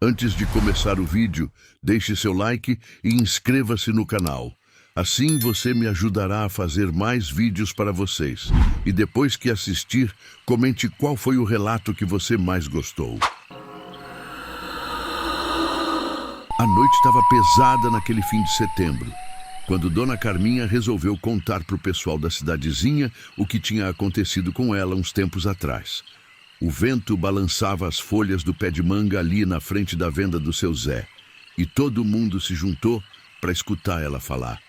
Antes de começar o vídeo, deixe seu like e inscreva-se no canal. Assim você me ajudará a fazer mais vídeos para vocês. E depois que assistir, comente qual foi o relato que você mais gostou. A noite estava pesada naquele fim de setembro, quando Dona Carminha resolveu contar para o pessoal da cidadezinha o que tinha acontecido com ela uns tempos atrás. O vento balançava as folhas do pé de manga ali na frente da venda do seu Zé, e todo mundo se juntou para escutar ela falar.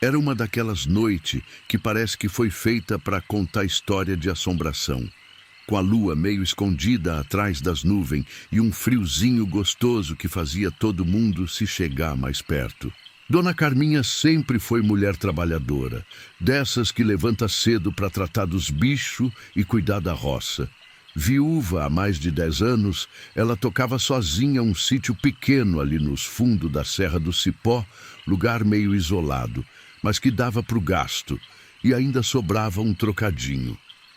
Era uma daquelas noites que parece que foi feita para contar história de assombração, com a lua meio escondida atrás das nuvens e um friozinho gostoso que fazia todo mundo se chegar mais perto. Dona Carminha sempre foi mulher trabalhadora, dessas que levanta cedo para tratar dos bichos e cuidar da roça. Viúva há mais de 10 anos, ela tocava sozinha um sítio pequeno ali nos fundos da Serra do Cipó, lugar meio isolado, mas que dava para o gasto, e ainda sobrava um trocadinho.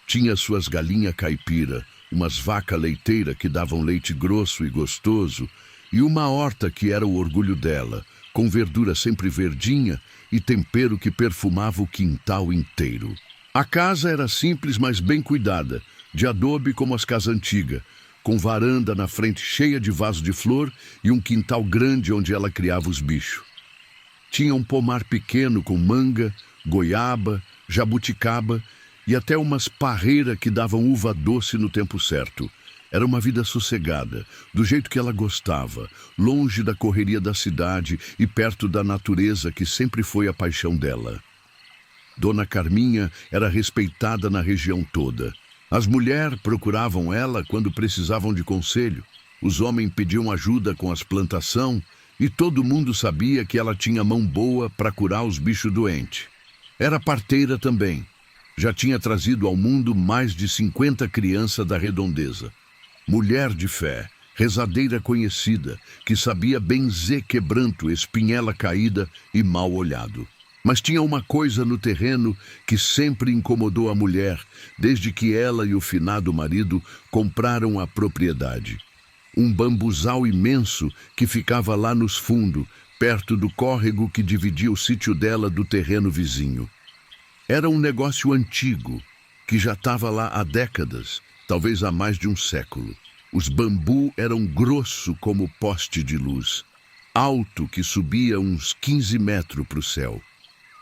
Tinha suas galinhas caipira, umas vacas leiteiras que davam leite grosso e gostoso, e uma horta que era o orgulho dela, com verdura sempre verdinha e tempero que perfumava o quintal inteiro. A casa era simples, mas bem cuidada, de adobe como as casas antigas, com varanda na frente cheia de vaso de flor e um quintal grande onde ela criava os bichos. Tinha um pomar pequeno com manga, goiaba, jabuticaba e até umas parreiras que davam uva doce no tempo certo. Era uma vida sossegada, do jeito que ela gostava, longe da correria da cidade e perto da natureza que sempre foi a paixão dela. Dona Carminha era respeitada na região toda. As mulheres procuravam ela quando precisavam de conselho. Os homens pediam ajuda com as plantações e todo mundo sabia que ela tinha mão boa para curar os bichos doentes. Era parteira também. Já tinha trazido ao mundo mais de 50 crianças da redondeza. Mulher de fé, rezadeira conhecida, que sabia benzer quebranto, espinhela caída e mal olhado. Mas tinha uma coisa no terreno que sempre incomodou a mulher, desde que ela e o finado marido compraram a propriedade. Um bambuzal imenso que ficava lá nos fundos, perto do córrego que dividia o sítio dela do terreno vizinho. Era um negócio antigo, que já estava lá há décadas, talvez há mais de um século. Os bambu eram grosso como poste de luz, alto que subia uns 15 metros para o céu,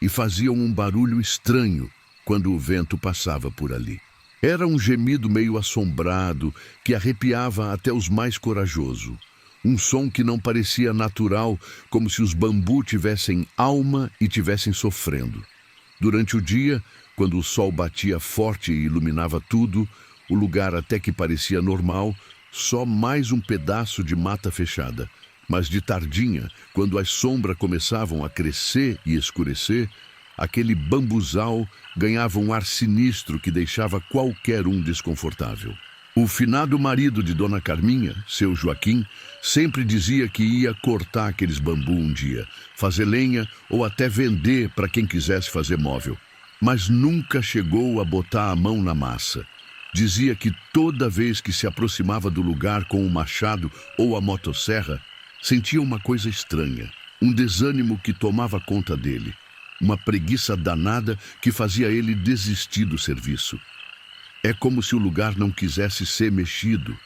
e faziam um barulho estranho quando o vento passava por ali. Era um gemido meio assombrado que arrepiava até os mais corajosos. Um som que não parecia natural, como se os bambu tivessem alma e tivessem sofrendo. Durante o dia, quando o sol batia forte e iluminava tudo, o lugar até que parecia normal, só mais um pedaço de mata fechada. Mas de tardinha, quando as sombras começavam a crescer e escurecer, aquele bambuzal ganhava um ar sinistro que deixava qualquer um desconfortável. O finado marido de Dona Carminha, seu Joaquim, sempre dizia que ia cortar aqueles bambu um dia, fazer lenha ou até vender para quem quisesse fazer móvel. Mas nunca chegou a botar a mão na massa. Dizia que toda vez que se aproximava do lugar com o machado ou a motosserra, sentia uma coisa estranha, um desânimo que tomava conta dele, uma preguiça danada que fazia ele desistir do serviço. É como se o lugar não quisesse ser mexido,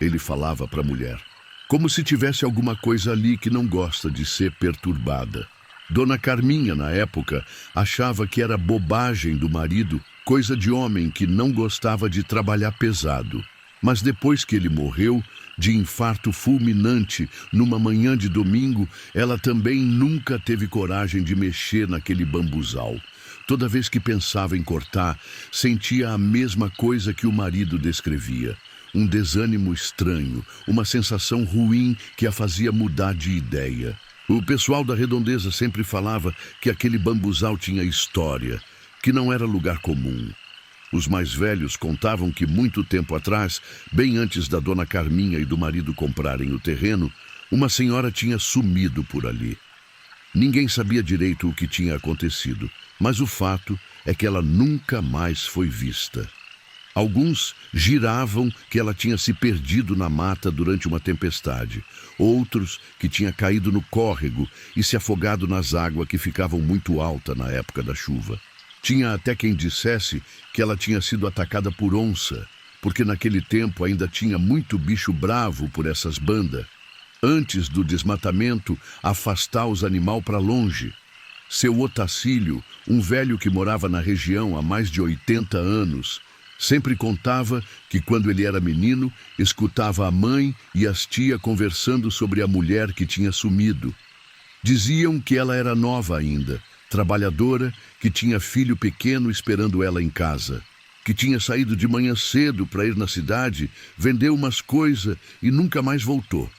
ele falava para a mulher. Como se tivesse alguma coisa ali que não gosta de ser perturbada. Dona Carminha, na época, achava que era bobagem do marido, coisa de homem que não gostava de trabalhar pesado. Mas depois que ele morreu, de infarto fulminante, numa manhã de domingo, ela também nunca teve coragem de mexer naquele bambuzal. Toda vez que pensava em cortar, sentia a mesma coisa que o marido descrevia. Um desânimo estranho, uma sensação ruim que a fazia mudar de ideia. O pessoal da redondeza sempre falava que aquele bambuzal tinha história, que não era lugar comum. Os mais velhos contavam que muito tempo atrás, bem antes da Dona Carminha e do marido comprarem o terreno, uma senhora tinha sumido por ali. Ninguém sabia direito o que tinha acontecido, mas o fato é que ela nunca mais foi vista. Alguns giravam que ela tinha se perdido na mata durante uma tempestade. Outros que tinha caído no córrego e se afogado nas águas que ficavam muito altas na época da chuva. Tinha até quem dissesse que ela tinha sido atacada por onça, porque naquele tempo ainda tinha muito bicho bravo por essas bandas. Antes do desmatamento, afastar os animais para longe. Seu Otacílio, um velho que morava na região há mais de 80 anos, sempre contava que quando ele era menino, escutava a mãe e as tias conversando sobre a mulher que tinha sumido. Diziam que ela era nova ainda, trabalhadora, que tinha filho pequeno esperando ela em casa, que tinha saído de manhã cedo para ir na cidade, vendeu umas coisas e nunca mais voltou.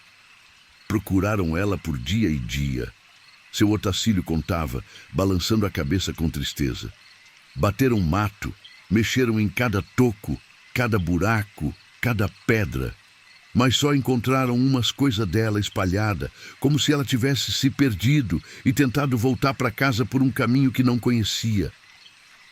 Procuraram ela por dia e dia. Seu Otacílio contava, balançando a cabeça com tristeza. Bateram mato, mexeram em cada toco, cada buraco, cada pedra, mas só encontraram umas coisas dela espalhada, como se ela tivesse se perdido e tentado voltar para casa por um caminho que não conhecia.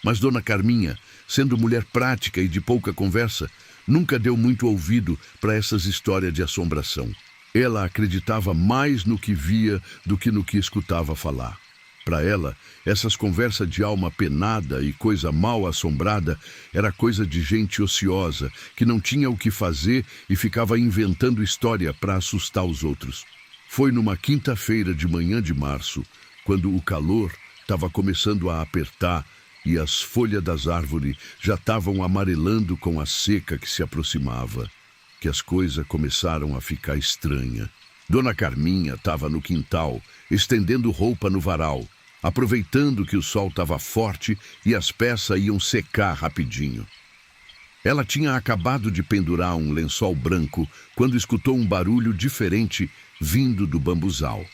Mas Dona Carminha, sendo mulher prática e de pouca conversa, nunca deu muito ouvido para essas histórias de assombração. Ela acreditava mais no que via do que no que escutava falar. Para ela, essas conversas de alma penada e coisa mal assombrada era coisa de gente ociosa, que não tinha o que fazer e ficava inventando história para assustar os outros. Foi numa quinta-feira de manhã de março, quando o calor estava começando a apertar e as folhas das árvores já estavam amarelando com a seca que se aproximava, que as coisas começaram a ficar estranhas. Dona Carminha estava no quintal, estendendo roupa no varal, aproveitando que o sol estava forte e as peças iam secar rapidinho. Ela tinha acabado de pendurar um lençol branco quando escutou um barulho diferente vindo do bambuzal.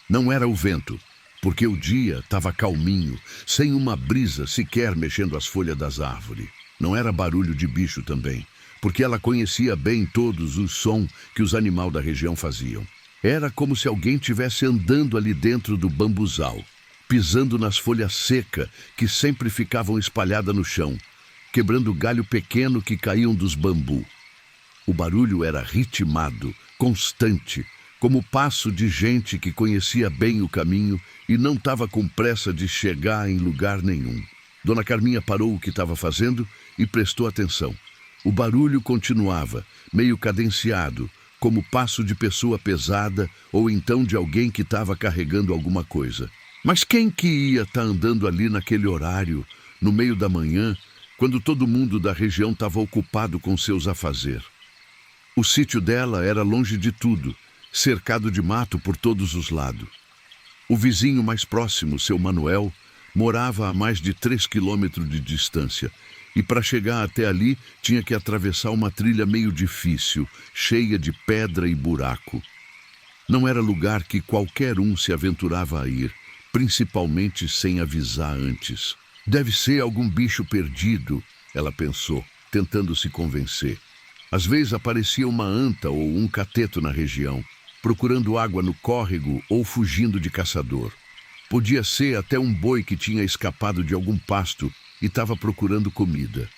Não era o vento, porque o dia estava calminho, sem uma brisa sequer mexendo as folhas das árvores. Não era barulho de bicho também, porque ela conhecia bem todos os sons que os animais da região faziam. Era como se alguém estivesse andando ali dentro do bambuzal, pisando nas folhas secas que sempre ficavam espalhadas no chão, quebrando galho pequeno que caíam dos bambu. O barulho era ritmado, constante, como o passo de gente que conhecia bem o caminho e não estava com pressa de chegar em lugar nenhum. Dona Carminha parou o que estava fazendo e prestou atenção. O barulho continuava, meio cadenciado, como passo de pessoa pesada ou então de alguém que estava carregando alguma coisa. Mas quem que ia estar andando ali naquele horário, no meio da manhã, quando todo mundo da região estava ocupado com seus afazeres? O sítio dela era longe de tudo, cercado de mato por todos os lados. O vizinho mais próximo, seu Manuel, morava a mais de 3 quilômetros de distância, e para chegar até ali tinha que atravessar uma trilha meio difícil, cheia de pedra e buraco. Não era lugar que qualquer um se aventurava a ir, principalmente sem avisar antes. Deve ser algum bicho perdido, ela pensou, tentando se convencer. Às vezes aparecia uma anta ou um cateto na região, procurando água no córrego ou fugindo de caçador. Podia ser até um boi que tinha escapado de algum pasto e estava procurando comida.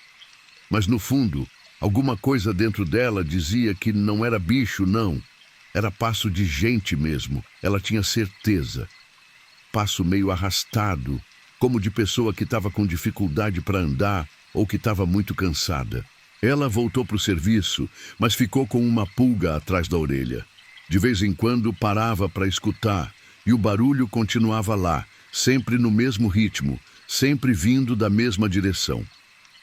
Mas no fundo, alguma coisa dentro dela dizia que não era bicho, não. Era passo de gente mesmo, ela tinha certeza. Passo meio arrastado, como de pessoa que estava com dificuldade para andar ou que estava muito cansada. Ela voltou para o serviço, mas ficou com uma pulga atrás da orelha. De vez em quando parava para escutar, e o barulho continuava lá, sempre no mesmo ritmo, sempre vindo da mesma direção.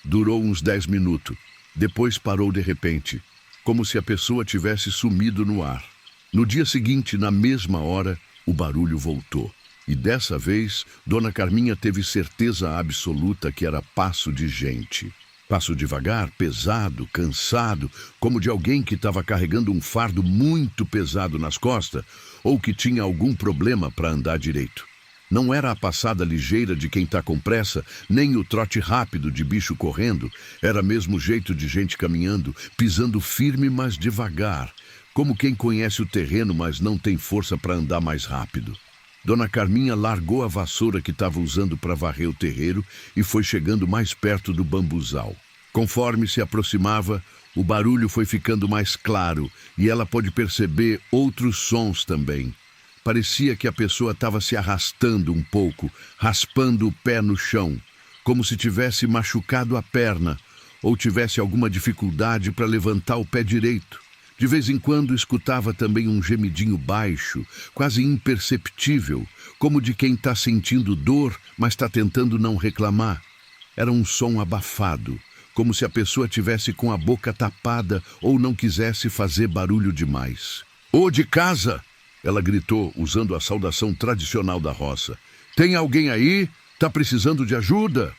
Durou uns 10 minutos, depois parou de repente, como se a pessoa tivesse sumido no ar. No dia seguinte, na mesma hora, o barulho voltou. E dessa vez, Dona Carminha teve certeza absoluta que era passo de gente. Passo devagar, pesado, cansado, como de alguém que estava carregando um fardo muito pesado nas costas ou que tinha algum problema para andar direito. Não era a passada ligeira de quem está com pressa, nem o trote rápido de bicho correndo. Era mesmo jeito de gente caminhando, pisando firme, mas devagar, como quem conhece o terreno, mas não tem força para andar mais rápido. Dona Carminha largou a vassoura que estava usando para varrer o terreiro e foi chegando mais perto do bambuzal. Conforme se aproximava, o barulho foi ficando mais claro e ela pôde perceber outros sons também. Parecia que a pessoa estava se arrastando um pouco, raspando o pé no chão, como se tivesse machucado a perna ou tivesse alguma dificuldade para levantar o pé direito. De vez em quando escutava também um gemidinho baixo, quase imperceptível, como de quem está sentindo dor, mas está tentando não reclamar. Era um som abafado, como se a pessoa tivesse com a boca tapada ou não quisesse fazer barulho demais. "Ô, de casa!" ela gritou, usando a saudação tradicional da roça. "Tem alguém aí? Tá precisando de ajuda?"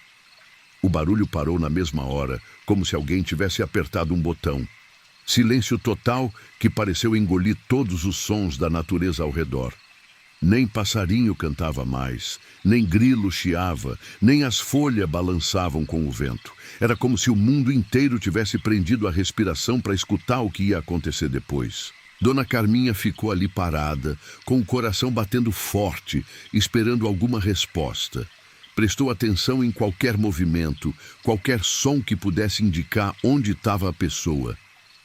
O barulho parou na mesma hora, como se alguém tivesse apertado um botão. Silêncio total que pareceu engolir todos os sons da natureza ao redor. Nem passarinho cantava mais, nem grilo chiava, nem as folhas balançavam com o vento. Era como se o mundo inteiro tivesse prendido a respiração para escutar o que ia acontecer depois. Dona Carminha ficou ali parada, com o coração batendo forte, esperando alguma resposta. Prestou atenção em qualquer movimento, qualquer som que pudesse indicar onde estava a pessoa.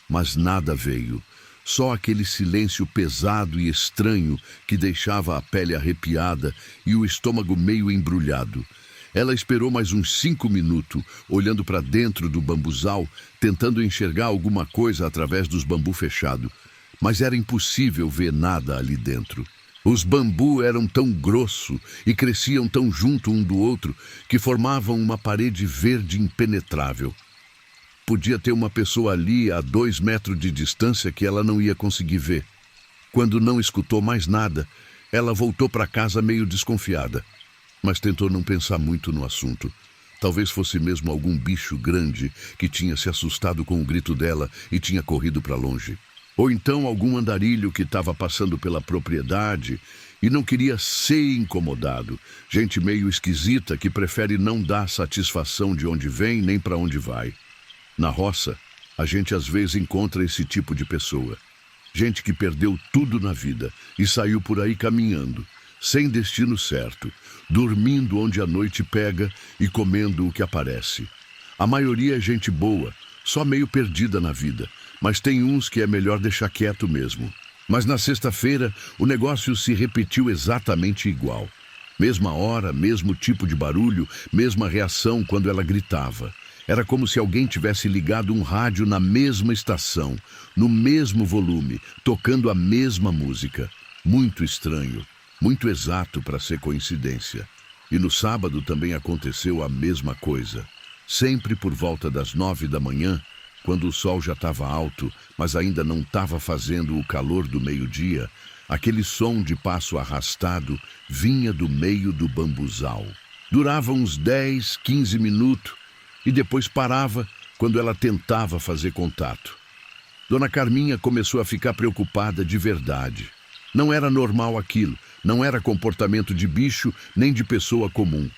Mas nada veio. Só aquele silêncio pesado e estranho que deixava a pele arrepiada e o estômago meio embrulhado. Ela esperou mais uns 5 minutos, olhando para dentro do bambuzal, tentando enxergar alguma coisa através dos bambu fechados. Mas era impossível ver nada ali dentro. Os bambu eram tão grossos e cresciam tão junto um do outro que formavam uma parede verde impenetrável. Podia ter uma pessoa ali a 2 metros de distância que ela não ia conseguir ver. Quando não escutou mais nada, ela voltou para casa meio desconfiada, mas tentou não pensar muito no assunto. Talvez fosse mesmo algum bicho grande que tinha se assustado com o grito dela e tinha corrido para longe. Ou então algum andarilho que estava passando pela propriedade e não queria ser incomodado. Gente meio esquisita que prefere não dar satisfação de onde vem nem para onde vai. Na roça, a gente às vezes encontra esse tipo de pessoa. Gente que perdeu tudo na vida e saiu por aí caminhando, sem destino certo, dormindo onde a noite pega e comendo o que aparece. A maioria é gente boa, só meio perdida na vida, mas tem uns que é melhor deixar quieto mesmo. Mas na sexta-feira, o negócio se repetiu exatamente igual. Mesma hora, mesmo tipo de barulho, mesma reação quando ela gritava. Era como se alguém tivesse ligado um rádio na mesma estação, no mesmo volume, tocando a mesma música. Muito estranho, muito exato para ser coincidência. E no sábado também aconteceu a mesma coisa. Sempre por volta das 9 da manhã, quando o sol já estava alto, mas ainda não estava fazendo o calor do meio-dia, aquele som de passo arrastado vinha do meio do bambuzal. Durava uns 10, 15 minutos e depois parava quando ela tentava fazer contato. Dona Carminha começou a ficar preocupada de verdade. Não era normal aquilo, não era comportamento de bicho nem de pessoa comum.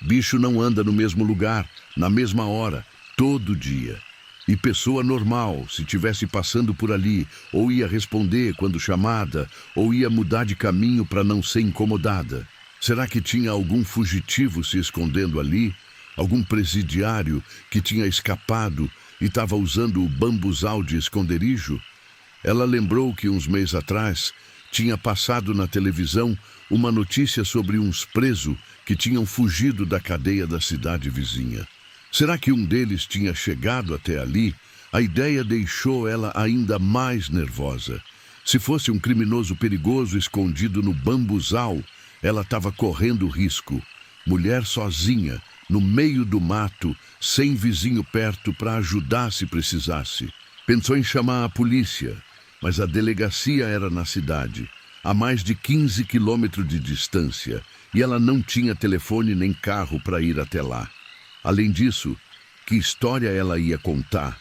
Bicho não anda no mesmo lugar, na mesma hora, todo dia. E pessoa normal, se tivesse passando por ali, ou ia responder quando chamada, ou ia mudar de caminho para não ser incomodada. Será que tinha algum fugitivo se escondendo ali? Algum presidiário que tinha escapado e estava usando o bambuzal de esconderijo? Ela lembrou que uns meses atrás tinha passado na televisão uma notícia sobre uns presos que tinham fugido da cadeia da cidade vizinha. Será que um deles tinha chegado até ali? A ideia deixou ela ainda mais nervosa. Se fosse um criminoso perigoso escondido no bambuzal, ela estava correndo risco. Mulher sozinha, no meio do mato, sem vizinho perto para ajudar se precisasse. Pensou em chamar a polícia, mas a delegacia era na cidade, a mais de 15 quilômetros de distância, e ela não tinha telefone nem carro para ir até lá. Além disso, que história ela ia contar?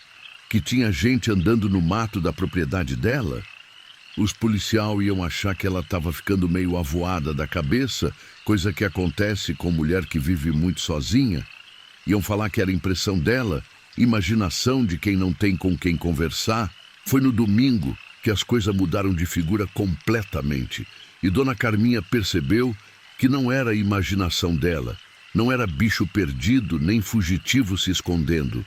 Que tinha gente andando no mato da propriedade dela? Os policiais iam achar que ela estava ficando meio avoada da cabeça, coisa que acontece com mulher que vive muito sozinha. Iam falar que era impressão dela, imaginação de quem não tem com quem conversar. Foi no domingo que as coisas mudaram de figura completamente, e Dona Carminha percebeu que não era imaginação dela. Não era bicho perdido, nem fugitivo se escondendo.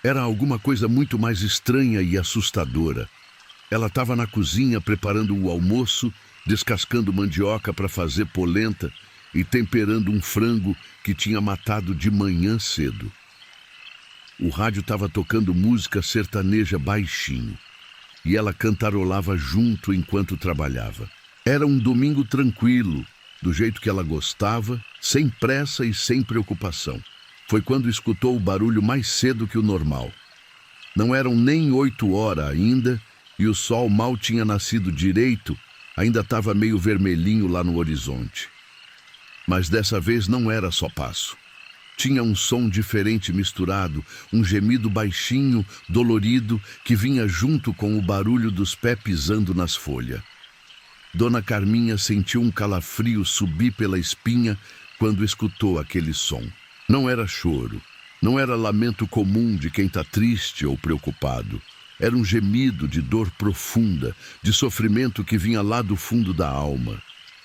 Era alguma coisa muito mais estranha e assustadora. Ela estava na cozinha preparando o almoço, descascando mandioca para fazer polenta e temperando um frango que tinha matado de manhã cedo. O rádio estava tocando música sertaneja baixinho e ela cantarolava junto enquanto trabalhava. Era um domingo tranquilo, do jeito que ela gostava, sem pressa e sem preocupação. Foi quando escutou o barulho mais cedo que o normal. Não eram nem 8 horas ainda e o sol mal tinha nascido direito, ainda estava meio vermelhinho lá no horizonte. Mas dessa vez não era só passo. Tinha um som diferente misturado, um gemido baixinho, dolorido, que vinha junto com o barulho dos pés pisando nas folhas. Dona Carminha sentiu um calafrio subir pela espinha quando escutou aquele som. Não era choro, não era lamento comum de quem está triste ou preocupado. Era um gemido de dor profunda, de sofrimento que vinha lá do fundo da alma.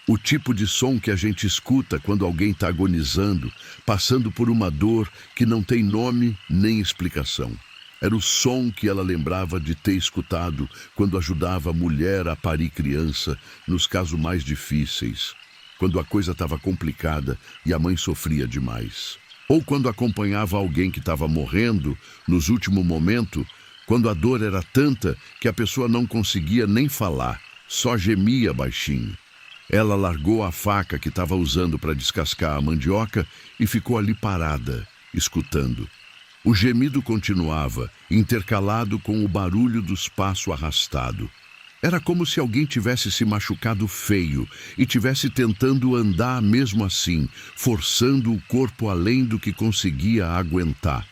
O tipo de som que a gente escuta quando alguém está agonizando, passando por uma dor que não tem nome nem explicação. Era o som que ela lembrava de ter escutado quando ajudava a mulher a parir criança nos casos mais difíceis, quando a coisa estava complicada e a mãe sofria demais. Ou quando acompanhava alguém que estava morrendo nos últimos momentos, quando a dor era tanta que a pessoa não conseguia nem falar, só gemia baixinho. Ela largou a faca que estava usando para descascar a mandioca e ficou ali parada, escutando. O gemido continuava, intercalado com o barulho dos passos arrastados. Era como se alguém tivesse se machucado feio e tivesse tentando andar mesmo assim, forçando o corpo além do que conseguia aguentar.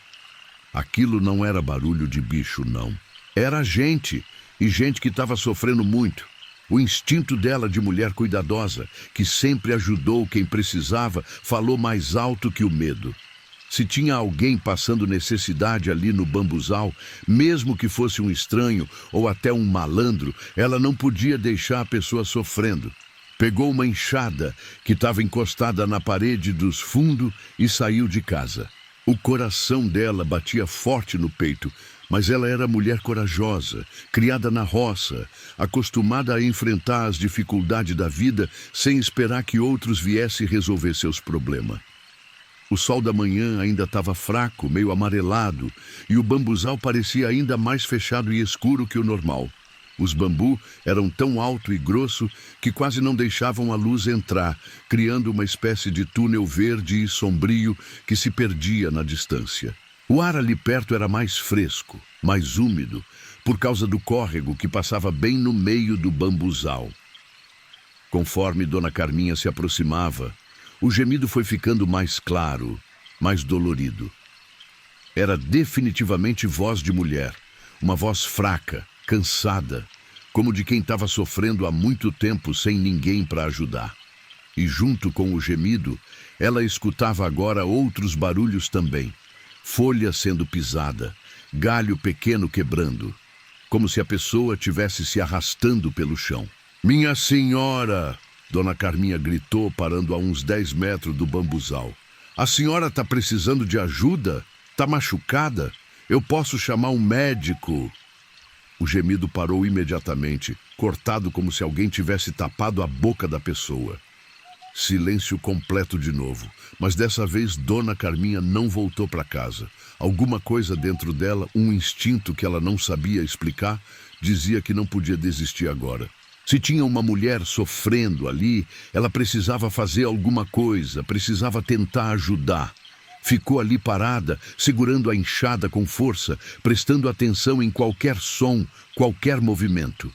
Aquilo não era barulho de bicho, não. Era gente, e gente que estava sofrendo muito. O instinto dela de mulher cuidadosa, que sempre ajudou quem precisava, falou mais alto que o medo. Se tinha alguém passando necessidade ali no bambuzal, mesmo que fosse um estranho ou até um malandro, ela não podia deixar a pessoa sofrendo. Pegou uma enxada que estava encostada na parede dos fundos e saiu de casa. O coração dela batia forte no peito, mas ela era mulher corajosa, criada na roça, acostumada a enfrentar as dificuldades da vida sem esperar que outros viessem resolver seus problemas. O sol da manhã ainda estava fraco, meio amarelado, e o bambuzal parecia ainda mais fechado e escuro que o normal. Os bambus eram tão alto e grosso que quase não deixavam a luz entrar, criando uma espécie de túnel verde e sombrio que se perdia na distância. O ar ali perto era mais fresco, mais úmido, por causa do córrego que passava bem no meio do bambuzal. Conforme Dona Carminha se aproximava, o gemido foi ficando mais claro, mais dolorido. Era definitivamente voz de mulher, uma voz fraca, cansada, como de quem estava sofrendo há muito tempo sem ninguém para ajudar. E junto com o gemido, ela escutava agora outros barulhos também. Folha sendo pisada, galho pequeno quebrando, como se a pessoa tivesse se arrastando pelo chão. "Minha senhora!" Dona Carminha gritou, parando a uns 10 metros do bambuzal. "A senhora está precisando de ajuda? Está machucada? Eu posso chamar um médico?" O gemido parou imediatamente, cortado como se alguém tivesse tapado a boca da pessoa. Silêncio completo de novo, mas dessa vez Dona Carminha não voltou para casa. Alguma coisa dentro dela, um instinto que ela não sabia explicar, dizia que não podia desistir agora. Se tinha uma mulher sofrendo ali, ela precisava fazer alguma coisa, precisava tentar ajudar. Ficou ali parada, segurando a enxada com força, prestando atenção em qualquer som, qualquer movimento.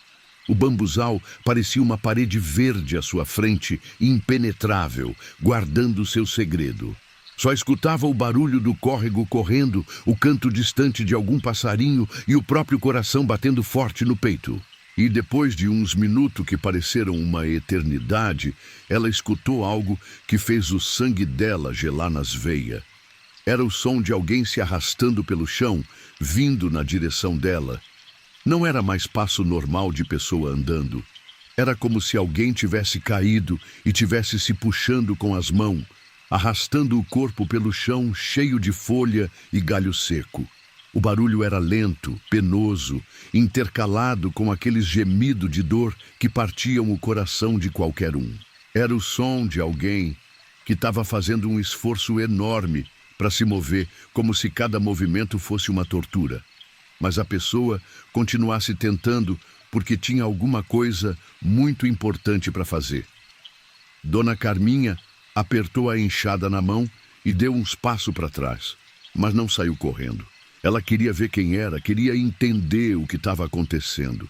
O bambuzal parecia uma parede verde à sua frente, impenetrável, guardando seu segredo. Só escutava o barulho do córrego correndo, o canto distante de algum passarinho e o próprio coração batendo forte no peito. E depois de uns minutos que pareceram uma eternidade, ela escutou algo que fez o sangue dela gelar nas veias. Era o som de alguém se arrastando pelo chão, vindo na direção dela. Não era mais passo normal de pessoa andando. Era como se alguém tivesse caído e tivesse se puxando com as mãos, arrastando o corpo pelo chão cheio de folha e galho seco. O barulho era lento, penoso, intercalado com aqueles gemidos de dor que partiam o coração de qualquer um. Era o som de alguém que estava fazendo um esforço enorme para se mover, como se cada movimento fosse uma tortura. Mas a pessoa continuasse tentando porque tinha alguma coisa muito importante para fazer. Dona Carminha apertou a enxada na mão e deu uns passos para trás, mas não saiu correndo. Ela queria ver quem era, queria entender o que estava acontecendo.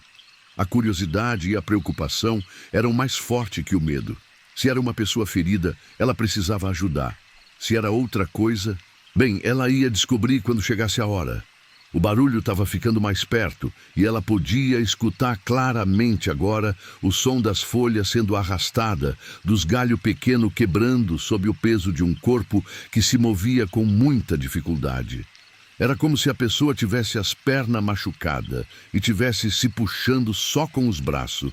A curiosidade e a preocupação eram mais fortes que o medo. Se era uma pessoa ferida, ela precisava ajudar. Se era outra coisa, bem, ela ia descobrir quando chegasse a hora. O barulho estava ficando mais perto e ela podia escutar claramente agora o som das folhas sendo arrastada, dos galhos pequenos quebrando sob o peso de um corpo que se movia com muita dificuldade. Era como se a pessoa tivesse as pernas machucadas e tivesse se puxando só com os braços.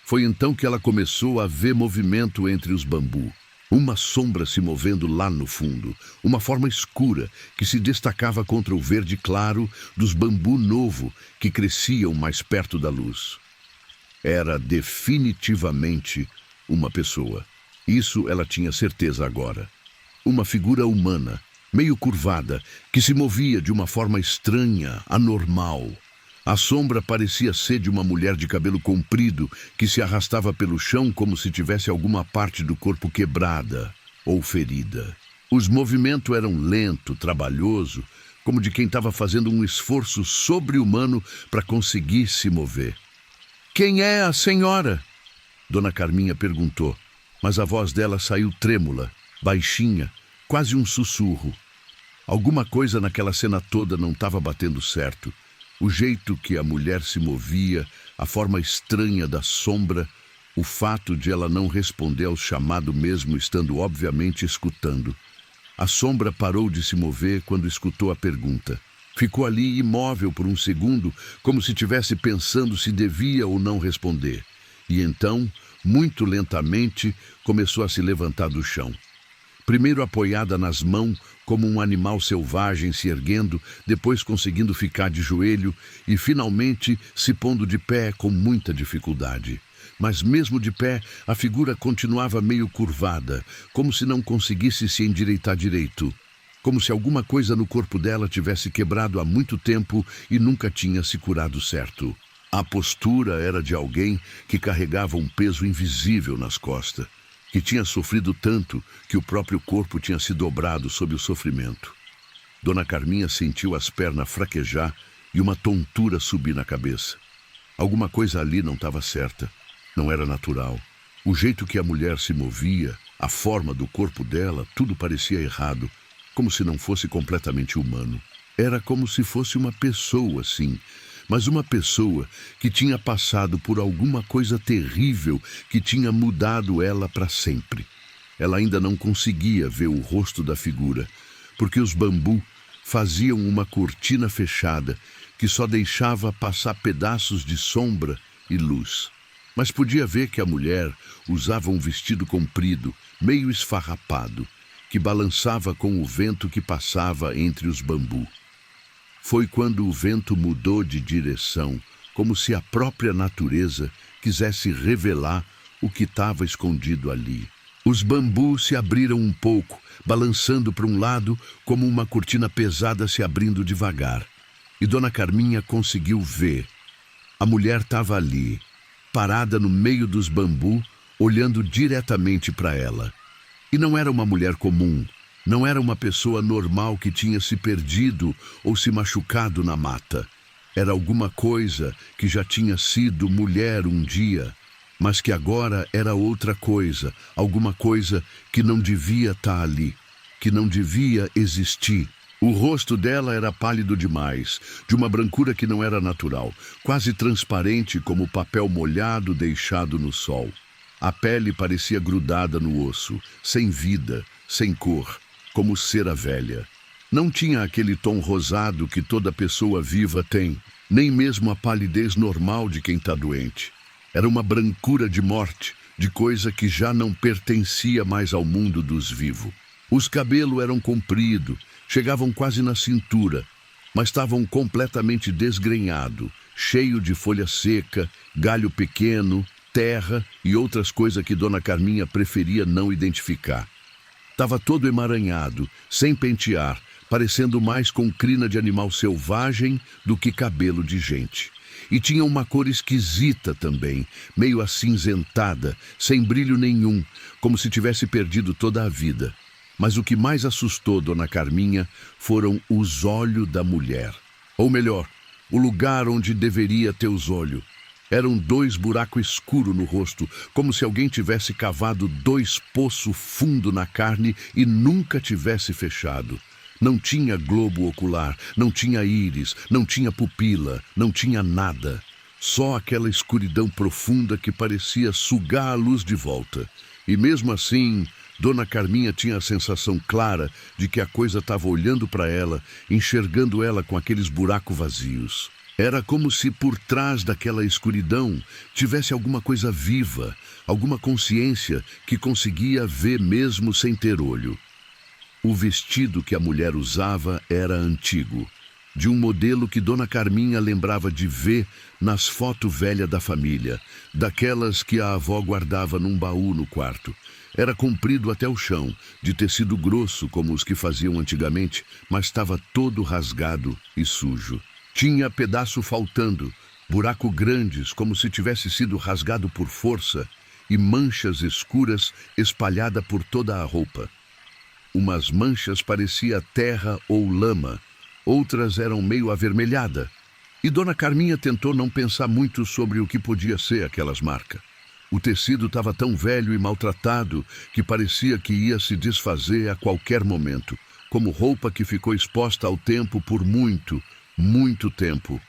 Foi então que ela começou a ver movimento entre os bambus. Uma sombra se movendo lá no fundo, uma forma escura que se destacava contra o verde claro dos bambu novo que cresciam mais perto da luz. Era definitivamente uma pessoa. Isso ela tinha certeza agora. Uma figura humana, meio curvada, que se movia de uma forma estranha, anormal. A sombra parecia ser de uma mulher de cabelo comprido que se arrastava pelo chão como se tivesse alguma parte do corpo quebrada ou ferida. Os movimentos eram lento, trabalhoso, como de quem estava fazendo um esforço sobre-humano para conseguir se mover. "Quem é a senhora?" Dona Carminha perguntou, mas a voz dela saiu trêmula, baixinha, quase um sussurro. Alguma coisa naquela cena toda não estava batendo certo. O jeito que a mulher se movia, a forma estranha da sombra, o fato de ela não responder ao chamado mesmo estando obviamente escutando. A sombra parou de se mover quando escutou a pergunta. Ficou ali imóvel por um segundo, como se estivesse pensando se devia ou não responder. E então, muito lentamente, começou a se levantar do chão. Primeiro apoiada nas mãos, como um animal selvagem se erguendo, depois conseguindo ficar de joelho e, finalmente, se pondo de pé com muita dificuldade. Mas mesmo de pé, a figura continuava meio curvada, como se não conseguisse se endireitar direito. Como se alguma coisa no corpo dela tivesse quebrado há muito tempo e nunca tinha se curado certo. A postura era de alguém que carregava um peso invisível nas costas, que tinha sofrido tanto que o próprio corpo tinha se dobrado sob o sofrimento. Dona Carminha sentiu as pernas fraquejar e uma tontura subir na cabeça. Alguma coisa ali não estava certa, não era natural. O jeito que a mulher se movia, a forma do corpo dela, tudo parecia errado, como se não fosse completamente humano. Era como se fosse uma pessoa, sim, mas uma pessoa que tinha passado por alguma coisa terrível que tinha mudado ela para sempre. Ela ainda não conseguia ver o rosto da figura, porque os bambus faziam uma cortina fechada que só deixava passar pedaços de sombra e luz. Mas podia ver que a mulher usava um vestido comprido, meio esfarrapado, que balançava com o vento que passava entre os bambus. Foi quando o vento mudou de direção, como se a própria natureza quisesse revelar o que estava escondido ali. Os bambus se abriram um pouco, balançando para um lado como uma cortina pesada se abrindo devagar. E Dona Carminha conseguiu ver. A mulher estava ali, parada no meio dos bambus, olhando diretamente para ela. E não era uma mulher comum. Não era uma pessoa normal que tinha se perdido ou se machucado na mata. Era alguma coisa que já tinha sido mulher um dia, mas que agora era outra coisa, alguma coisa que não devia estar ali, que não devia existir. O rosto dela era pálido demais, de uma brancura que não era natural, quase transparente como papel molhado deixado no sol. A pele parecia grudada no osso, sem vida, sem cor, como cera velha. Não tinha aquele tom rosado que toda pessoa viva tem, nem mesmo a palidez normal de quem está doente. Era uma brancura de morte, de coisa que já não pertencia mais ao mundo dos vivos. Os cabelos eram compridos, chegavam quase na cintura, mas estavam completamente desgrenhado, cheio de folha seca, galho pequeno, terra e outras coisas que Dona Carminha preferia não identificar. Estava todo emaranhado, sem pentear, parecendo mais com crina de animal selvagem do que cabelo de gente. E tinha uma cor esquisita também, meio acinzentada, sem brilho nenhum, como se tivesse perdido toda a vida. Mas o que mais assustou Dona Carminha foram os olhos da mulher. Ou melhor, o lugar onde deveria ter os olhos. Eram 2 buracos escuros no rosto, como se alguém tivesse cavado 2 poços fundo na carne e nunca tivesse fechado. Não tinha globo ocular, não tinha íris, não tinha pupila, não tinha nada. Só aquela escuridão profunda que parecia sugar a luz de volta. E mesmo assim, Dona Carminha tinha a sensação clara de que a coisa estava olhando para ela, enxergando ela com aqueles buracos vazios. Era como se por trás daquela escuridão tivesse alguma coisa viva, alguma consciência que conseguia ver mesmo sem ter olho. O vestido que a mulher usava era antigo, de um modelo que Dona Carminha lembrava de ver nas fotos velhas da família, daquelas que a avó guardava num baú no quarto. Era comprido até o chão, de tecido grosso como os que faziam antigamente, mas estava todo rasgado e sujo. Tinha pedaço faltando, buracos grandes como se tivesse sido rasgado por força e manchas escuras espalhadas por toda a roupa. Umas manchas parecia terra ou lama, outras eram meio avermelhada. E Dona Carminha tentou não pensar muito sobre o que podia ser aquelas marcas. O tecido estava tão velho e maltratado que parecia que ia se desfazer a qualquer momento, como roupa que ficou exposta ao tempo por muito, muito tempo.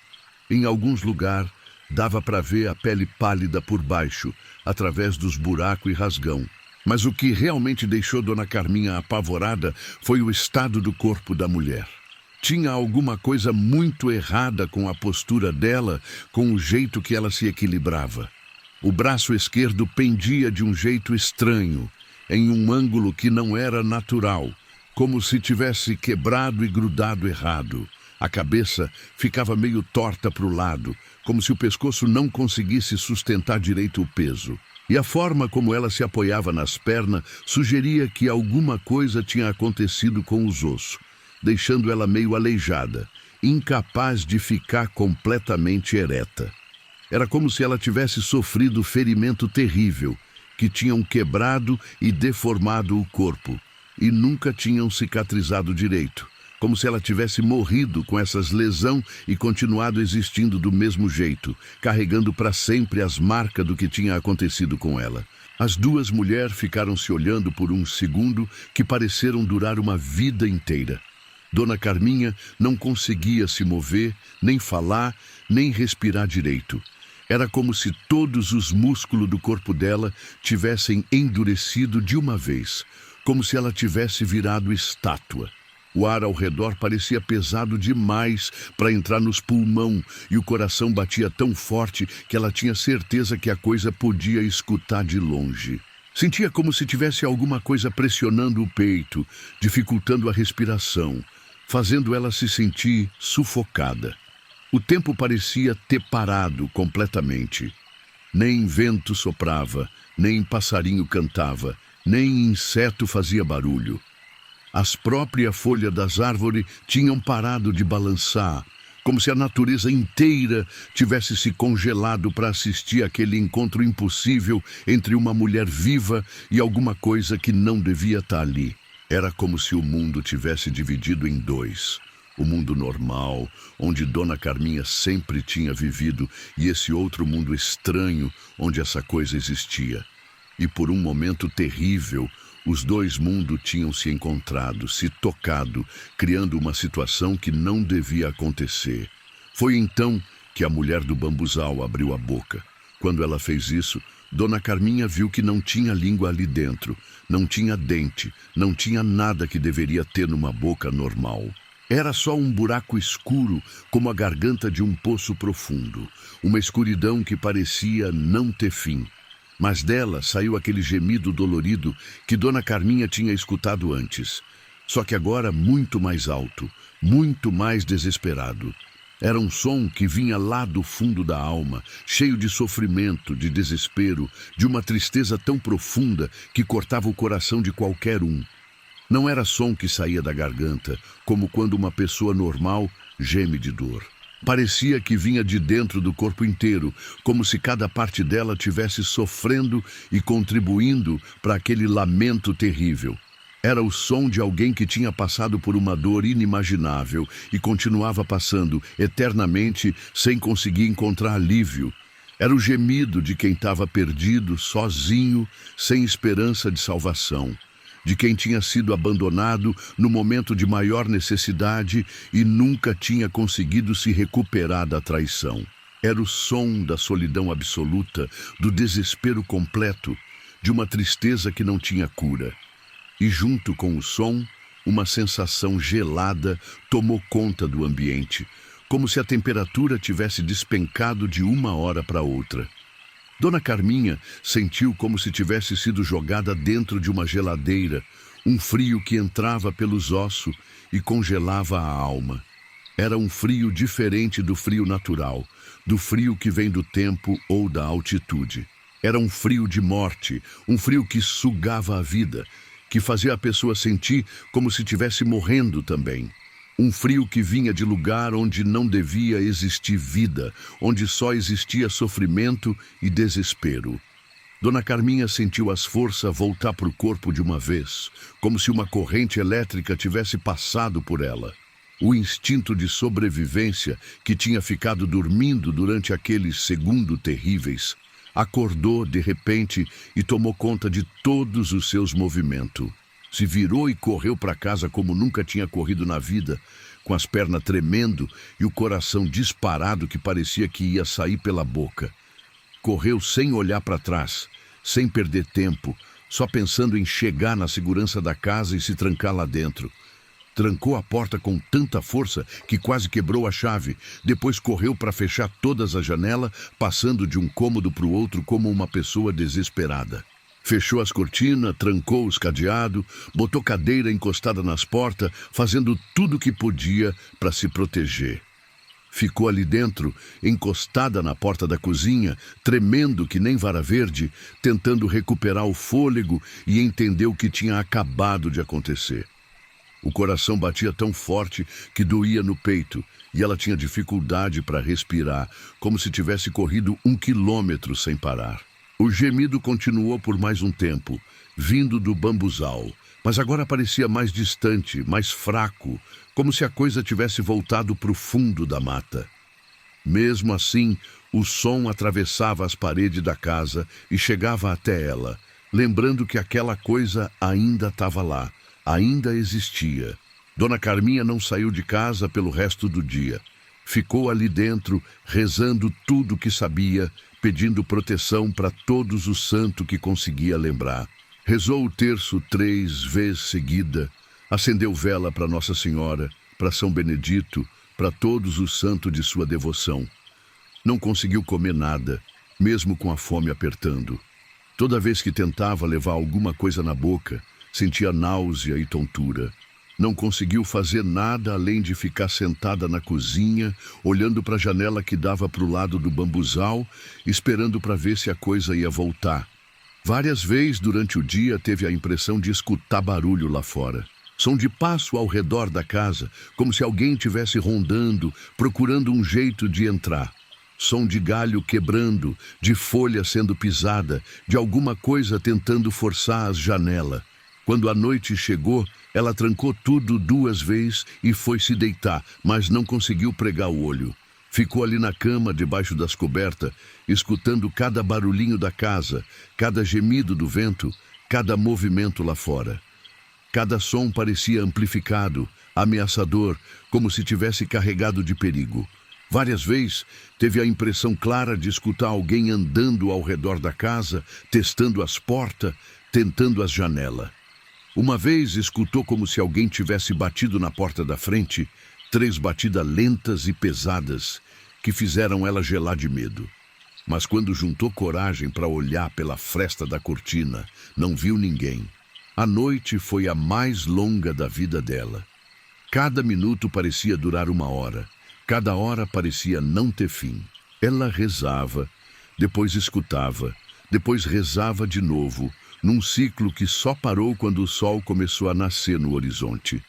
Em alguns lugares, dava para ver a pele pálida por baixo, através dos buracos e rasgão. Mas o que realmente deixou Dona Carminha apavorada foi o estado do corpo da mulher. Tinha alguma coisa muito errada com a postura dela, com o jeito que ela se equilibrava. O braço esquerdo pendia de um jeito estranho, em um ângulo que não era natural, como se tivesse quebrado e grudado errado. A cabeça ficava meio torta para o lado, como se o pescoço não conseguisse sustentar direito o peso. E a forma como ela se apoiava nas pernas sugeria que alguma coisa tinha acontecido com os ossos, deixando ela meio aleijada, incapaz de ficar completamente ereta. Era como se ela tivesse sofrido ferimento terrível, que tinham quebrado e deformado o corpo, e nunca tinham cicatrizado direito, como se ela tivesse morrido com essas lesões e continuado existindo do mesmo jeito, carregando para sempre as marcas do que tinha acontecido com ela. As 2 mulheres ficaram se olhando por um segundo que pareceram durar uma vida inteira. Dona Carminha não conseguia se mover, nem falar, nem respirar direito. Era como se todos os músculos do corpo dela tivessem endurecido de uma vez, como se ela tivesse virado estátua. O ar ao redor parecia pesado demais para entrar nos pulmões e o coração batia tão forte que ela tinha certeza que a coisa podia escutar de longe. Sentia como se tivesse alguma coisa pressionando o peito, dificultando a respiração, fazendo ela se sentir sufocada. O tempo parecia ter parado completamente. Nem vento soprava, nem passarinho cantava, nem inseto fazia barulho. As próprias folhas das árvores tinham parado de balançar, como se a natureza inteira tivesse se congelado para assistir àquele encontro impossível entre uma mulher viva e alguma coisa que não devia estar ali. Era como se o mundo tivesse dividido em 2. O mundo normal, onde Dona Carminha sempre tinha vivido, e esse outro mundo estranho, onde essa coisa existia. E por um momento terrível, os 2 mundos tinham se encontrado, se tocado, criando uma situação que não devia acontecer. Foi então que a mulher do bambuzal abriu a boca. Quando ela fez isso, Dona Carminha viu que não tinha língua ali dentro, não tinha dente, não tinha nada que deveria ter numa boca normal. Era só um buraco escuro, como a garganta de um poço profundo, uma escuridão que parecia não ter fim. Mas dela saiu aquele gemido dolorido que Dona Carminha tinha escutado antes. Só que agora muito mais alto, muito mais desesperado. Era um som que vinha lá do fundo da alma, cheio de sofrimento, de desespero, de uma tristeza tão profunda que cortava o coração de qualquer um. Não era som que saía da garganta, como quando uma pessoa normal geme de dor. Parecia que vinha de dentro do corpo inteiro, como se cada parte dela tivesse sofrendo e contribuindo para aquele lamento terrível. Era o som de alguém que tinha passado por uma dor inimaginável e continuava passando eternamente sem conseguir encontrar alívio. Era o gemido de quem estava perdido, sozinho, sem esperança de salvação. De quem tinha sido abandonado no momento de maior necessidade e nunca tinha conseguido se recuperar da traição. Era o som da solidão absoluta, do desespero completo, de uma tristeza que não tinha cura. E junto com o som, uma sensação gelada tomou conta do ambiente, como se a temperatura tivesse despencado de uma hora para outra. Dona Carminha sentiu como se tivesse sido jogada dentro de uma geladeira, um frio que entrava pelos ossos e congelava a alma. Era um frio diferente do frio natural, do frio que vem do tempo ou da altitude. Era um frio de morte, um frio que sugava a vida, que fazia a pessoa sentir como se estivesse morrendo também. Um frio que vinha de lugar onde não devia existir vida, onde só existia sofrimento e desespero. Dona Carminha sentiu as forças voltar para o corpo de uma vez, como se uma corrente elétrica tivesse passado por ela. O instinto de sobrevivência, que tinha ficado dormindo durante aqueles segundos terríveis, acordou de repente e tomou conta de todos os seus movimentos. Se virou e correu para casa como nunca tinha corrido na vida, com as pernas tremendo e o coração disparado que parecia que ia sair pela boca. Correu sem olhar para trás, sem perder tempo, só pensando em chegar na segurança da casa e se trancar lá dentro. Trancou a porta com tanta força que quase quebrou a chave. Depois correu para fechar todas as janelas, passando de um cômodo para o outro como uma pessoa desesperada. Fechou as cortinas, trancou os cadeados, botou cadeira encostada nas portas, fazendo tudo o que podia para se proteger. Ficou ali dentro, encostada na porta da cozinha, tremendo que nem vara verde, tentando recuperar o fôlego e entender o que tinha acabado de acontecer. O coração batia tão forte que doía no peito e ela tinha dificuldade para respirar, como se tivesse corrido 1 quilômetro sem parar. O gemido continuou por mais um tempo, vindo do bambuzal, mas agora parecia mais distante, mais fraco, como se a coisa tivesse voltado para o fundo da mata. Mesmo assim, o som atravessava as paredes da casa e chegava até ela, lembrando que aquela coisa ainda estava lá. Ainda existia. Dona Carminha não saiu de casa pelo resto do dia. Ficou ali dentro, rezando tudo que sabia, pedindo proteção para todos os santos que conseguia lembrar. Rezou o terço 3 vezes seguida, acendeu vela para Nossa Senhora, para São Benedito, para todos os santos de sua devoção. Não conseguiu comer nada, mesmo com a fome apertando. Toda vez que tentava levar alguma coisa na boca, sentia náusea e tontura. Não conseguiu fazer nada além de ficar sentada na cozinha, olhando para a janela que dava para o lado do bambuzal, esperando para ver se a coisa ia voltar. Várias vezes durante o dia teve a impressão de escutar barulho lá fora. Som de passo ao redor da casa, como se alguém estivesse rondando, procurando um jeito de entrar. Som de galho quebrando, de folha sendo pisada, de alguma coisa tentando forçar as janelas. Quando a noite chegou, ela trancou tudo 2 vezes e foi se deitar, mas não conseguiu pregar o olho. Ficou ali na cama, debaixo das cobertas, escutando cada barulhinho da casa, cada gemido do vento, cada movimento lá fora. Cada som parecia amplificado, ameaçador, como se tivesse carregado de perigo. Várias vezes teve a impressão clara de escutar alguém andando ao redor da casa, testando as portas, tentando as janelas. Uma vez escutou como se alguém tivesse batido na porta da frente, 3 batidas lentas e pesadas, que fizeram ela gelar de medo. Mas quando juntou coragem para olhar pela fresta da cortina, não viu ninguém. A noite foi a mais longa da vida dela. Cada minuto parecia durar 1 hora. Cada hora parecia não ter fim. Ela rezava, depois escutava, depois rezava de novo, num ciclo que só parou quando o sol começou a nascer no horizonte.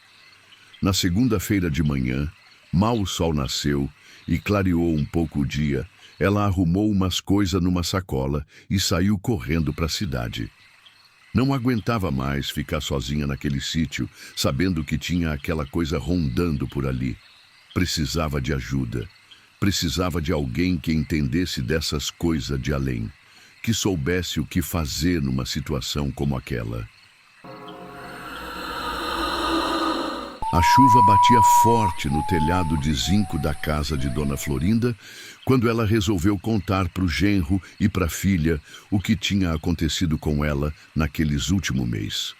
Na segunda-feira de manhã, mal o sol nasceu e clareou um pouco o dia, ela arrumou umas coisas numa sacola e saiu correndo para a cidade. Não aguentava mais ficar sozinha naquele sítio, sabendo que tinha aquela coisa rondando por ali. Precisava de ajuda. Precisava de alguém que entendesse dessas coisas de além, que soubesse o que fazer numa situação como aquela. A chuva batia forte no telhado de zinco da casa de Dona Florinda, quando ela resolveu contar para o genro e para a filha o que tinha acontecido com ela naqueles últimos meses.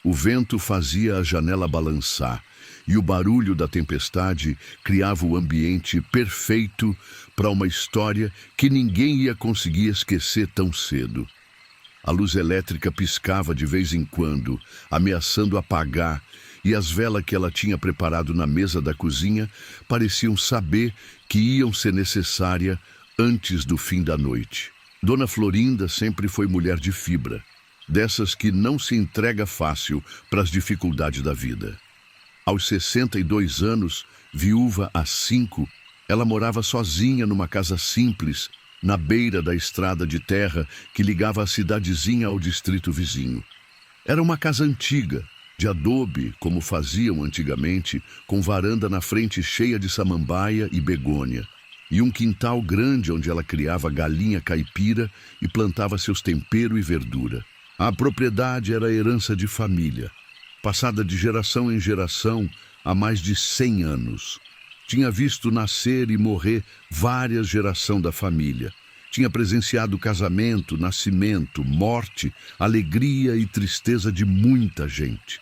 O vento fazia a janela balançar e o barulho da tempestade criava o ambiente perfeito para uma história que ninguém ia conseguir esquecer tão cedo. A luz elétrica piscava de vez em quando, ameaçando apagar, e as velas que ela tinha preparado na mesa da cozinha pareciam saber que iam ser necessárias antes do fim da noite. Dona Florinda sempre foi mulher de fibra, dessas que não se entrega fácil para as dificuldades da vida. Aos 62 anos, viúva há 5, ela morava sozinha numa casa simples, na beira da estrada de terra que ligava a cidadezinha ao distrito vizinho. Era uma casa antiga, de adobe, como faziam antigamente, com varanda na frente cheia de samambaia e begônia, e um quintal grande onde ela criava galinha caipira e plantava seus temperos e verdura. A propriedade era herança de família, passada de geração em geração há mais de 100 anos. Tinha visto nascer e morrer várias gerações da família. Tinha presenciado casamento, nascimento, morte, alegria e tristeza de muita gente.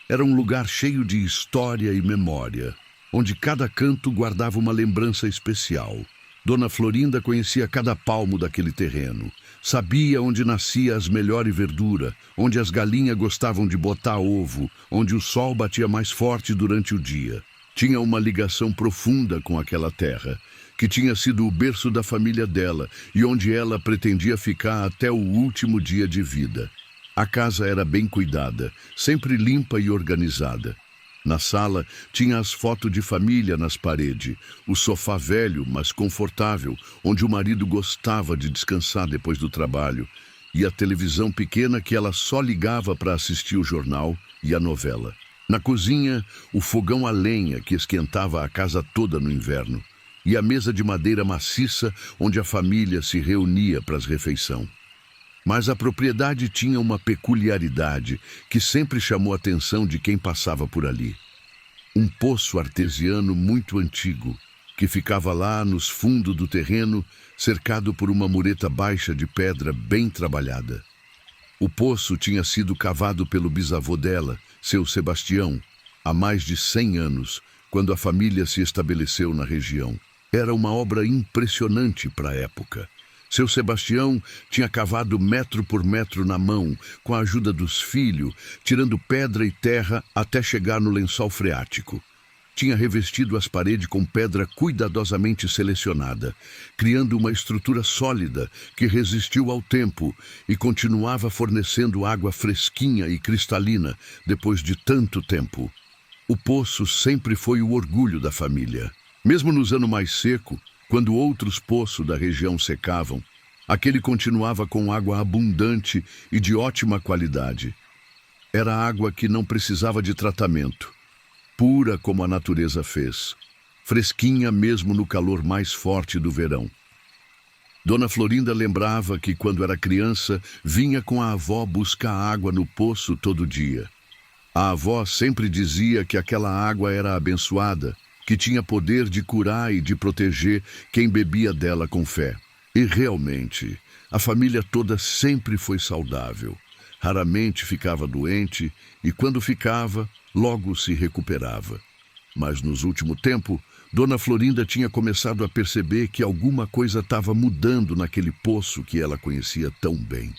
Era um lugar cheio de história e memória, onde cada canto guardava uma lembrança especial. Dona Florinda conhecia cada palmo daquele terreno. Sabia onde nascia as melhores verduras, onde as galinhas gostavam de botar ovo, onde o sol batia mais forte durante o dia. Tinha uma ligação profunda com aquela terra, que tinha sido o berço da família dela e onde ela pretendia ficar até o último dia de vida. A casa era bem cuidada, sempre limpa e organizada. Na sala, tinha as fotos de família nas paredes, o sofá velho, mas confortável, onde o marido gostava de descansar depois do trabalho, e a televisão pequena que ela só ligava para assistir o jornal e a novela. Na cozinha, o fogão a lenha que esquentava a casa toda no inverno, e a mesa de madeira maciça onde a família se reunia para as refeições. Mas a propriedade tinha uma peculiaridade que sempre chamou a atenção de quem passava por ali. Um poço artesiano muito antigo, que ficava lá nos fundos do terreno, cercado por uma mureta baixa de pedra bem trabalhada. O poço tinha sido cavado pelo bisavô dela, seu Sebastião, há mais de 100 anos, quando a família se estabeleceu na região. Era uma obra impressionante para a época. Seu Sebastião tinha cavado metro por metro na mão, com a ajuda dos filhos, tirando pedra e terra até chegar no lençol freático. Tinha revestido as paredes com pedra cuidadosamente selecionada, criando uma estrutura sólida que resistiu ao tempo e continuava fornecendo água fresquinha e cristalina depois de tanto tempo. O poço sempre foi o orgulho da família. Mesmo nos anos mais secos, quando outros poços da região secavam, aquele continuava com água abundante e de ótima qualidade. Era água que não precisava de tratamento, pura como a natureza fez, fresquinha mesmo no calor mais forte do verão. Dona Florinda lembrava que, quando era criança, vinha com a avó buscar água no poço todo dia. A avó sempre dizia que aquela água era abençoada, que tinha poder de curar e de proteger quem bebia dela com fé. E realmente, a família toda sempre foi saudável. Raramente ficava doente e, quando ficava, logo se recuperava. Mas nos últimos tempos, Dona Florinda tinha começado a perceber que alguma coisa estava mudando naquele poço que ela conhecia tão bem.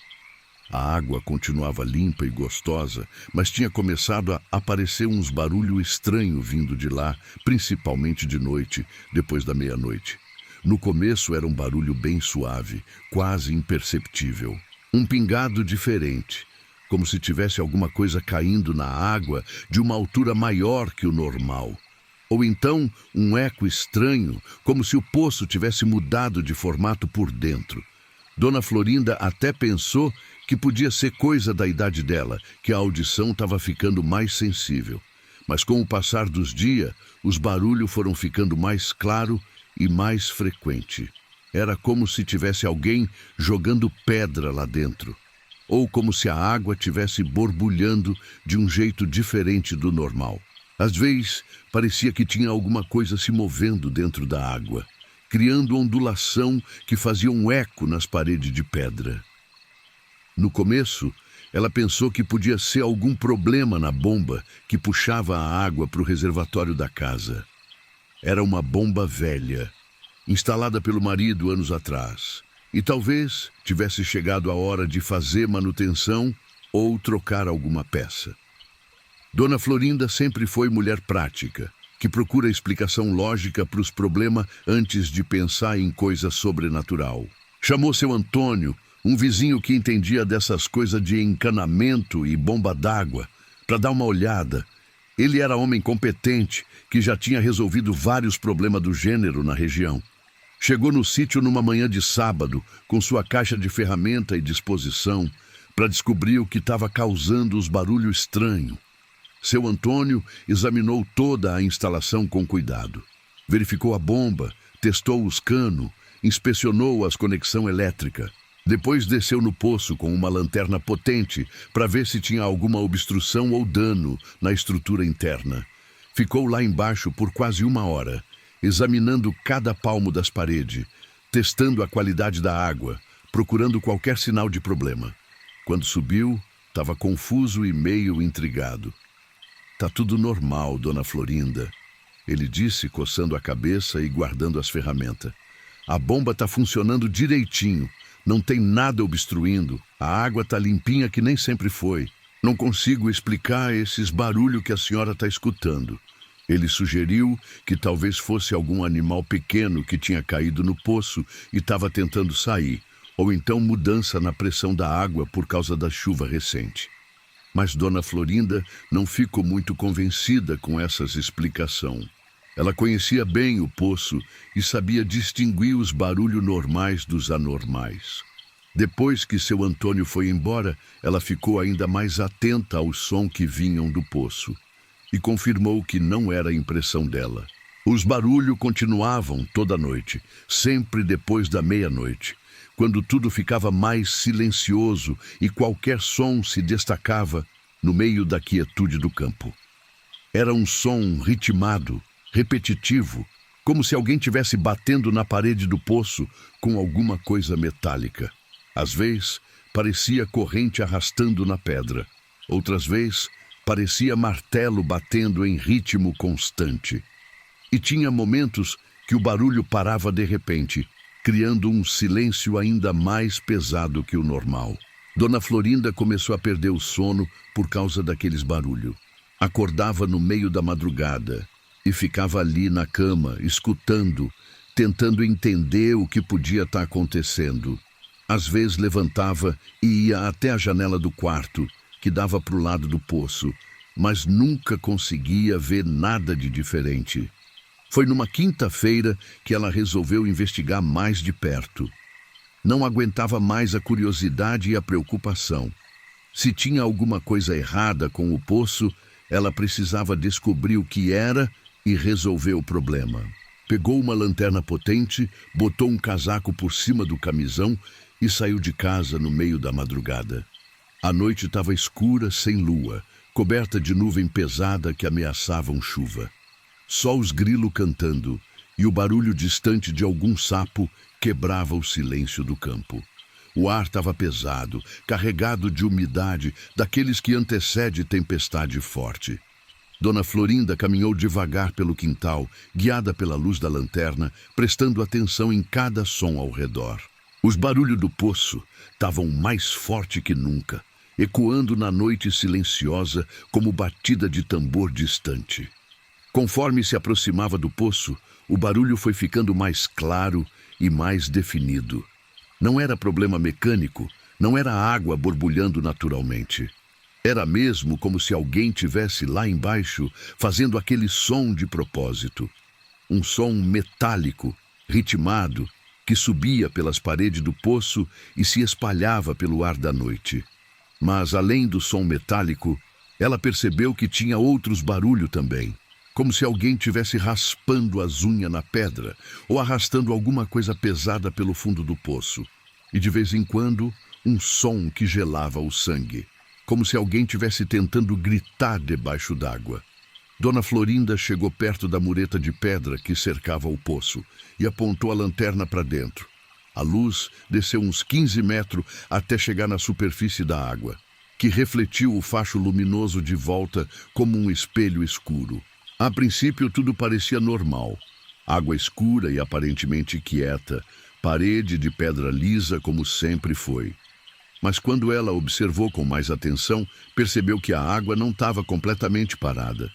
A água continuava limpa e gostosa, mas tinha começado a aparecer uns barulhos estranhos vindo de lá, principalmente de noite, depois da meia-noite. No começo era um barulho bem suave, quase imperceptível. Um pingado diferente, como se tivesse alguma coisa caindo na água de uma altura maior que o normal. Ou então um eco estranho, como se o poço tivesse mudado de formato por dentro. Dona Florinda até pensou que podia ser coisa da idade dela, que a audição estava ficando mais sensível. Mas com o passar dos dias, os barulhos foram ficando mais claro e mais frequente. Era como se tivesse alguém jogando pedra lá dentro, ou como se a água estivesse borbulhando de um jeito diferente do normal. Às vezes, parecia que tinha alguma coisa se movendo dentro da água, criando ondulação que fazia um eco nas paredes de pedra. No começo, ela pensou que podia ser algum problema na bomba que puxava a água para o reservatório da casa. Era uma bomba velha, instalada pelo marido anos atrás, e talvez tivesse chegado a hora de fazer manutenção ou trocar alguma peça. Dona Florinda sempre foi mulher prática, que procura explicação lógica para os problemas antes de pensar em coisa sobrenatural. Chamou seu Antônio, um vizinho que entendia dessas coisas de encanamento e bomba d'água, para dar uma olhada. Ele era homem competente, que já tinha resolvido vários problemas do gênero na região. Chegou no sítio numa manhã de sábado, com sua caixa de ferramenta e disposição, para descobrir o que estava causando os barulhos estranhos. Seu Antônio examinou toda a instalação com cuidado. Verificou a bomba, testou os canos, inspecionou as conexões elétricas. Depois desceu no poço com uma lanterna potente para ver se tinha alguma obstrução ou dano na estrutura interna. Ficou lá embaixo por quase 1 hora, examinando cada palmo das paredes, testando a qualidade da água, procurando qualquer sinal de problema. Quando subiu, estava confuso e meio intrigado. "Tá tudo normal, Dona Florinda", ele disse, coçando a cabeça e guardando as ferramentas. "A bomba tá funcionando direitinho. Não tem nada obstruindo. A água tá limpinha que nem sempre foi. Não consigo explicar esses barulhos que a senhora está escutando." Ele sugeriu que talvez fosse algum animal pequeno que tinha caído no poço e estava tentando sair, ou então mudança na pressão da água por causa da chuva recente. Mas Dona Florinda não ficou muito convencida com essas explicações. Ela conhecia bem o poço e sabia distinguir os barulhos normais dos anormais. Depois que seu Antônio foi embora, ela ficou ainda mais atenta aos sons que vinham do poço e confirmou que não era impressão dela. Os barulhos continuavam toda noite, sempre depois da meia-noite, quando tudo ficava mais silencioso e qualquer som se destacava no meio da quietude do campo. Era um som ritmado, repetitivo, como se alguém tivesse batendo na parede do poço com alguma coisa metálica. Às vezes, parecia corrente arrastando na pedra. Outras vezes, parecia martelo batendo em ritmo constante. E tinha momentos que o barulho parava de repente, criando um silêncio ainda mais pesado que o normal. Dona Florinda começou a perder o sono por causa daqueles barulhos. Acordava no meio da madrugada e ficava ali na cama, escutando, tentando entender o que podia estar acontecendo. Às vezes levantava e ia até a janela do quarto, que dava para o lado do poço, mas nunca conseguia ver nada de diferente. Foi numa quinta-feira que ela resolveu investigar mais de perto. Não aguentava mais a curiosidade e a preocupação. Se tinha alguma coisa errada com o poço, ela precisava descobrir o que era e resolver o problema. Pegou uma lanterna potente, botou um casaco por cima do camisão e saiu de casa no meio da madrugada. A noite estava escura, sem lua, coberta de nuvem pesada que ameaçavam chuva. Só os grilos cantando e o barulho distante de algum sapo quebrava o silêncio do campo. O ar estava pesado, carregado de umidade, daqueles que antecede tempestade forte. Dona Florinda caminhou devagar pelo quintal, guiada pela luz da lanterna, prestando atenção em cada som ao redor. Os barulhos do poço estavam mais forte que nunca, ecoando na noite silenciosa como batida de tambor distante. Conforme se aproximava do poço, o barulho foi ficando mais claro e mais definido. Não era problema mecânico, não era água borbulhando naturalmente. Era mesmo como se alguém tivesse lá embaixo fazendo aquele som de propósito. Um som metálico, ritmado, que subia pelas paredes do poço e se espalhava pelo ar da noite. Mas, além do som metálico, ela percebeu que tinha outros barulhos também, como se alguém tivesse raspando as unhas na pedra ou arrastando alguma coisa pesada pelo fundo do poço. E, de vez em quando, um som que gelava o sangue, como se alguém tivesse tentando gritar debaixo d'água. Dona Florinda chegou perto da mureta de pedra que cercava o poço e apontou a lanterna para dentro. A luz desceu uns 15 metros até chegar na superfície da água, que refletiu o facho luminoso de volta como um espelho escuro. A princípio, tudo parecia normal. Água escura e aparentemente quieta, parede de pedra lisa como sempre foi. Mas quando ela observou com mais atenção, percebeu que a água não estava completamente parada.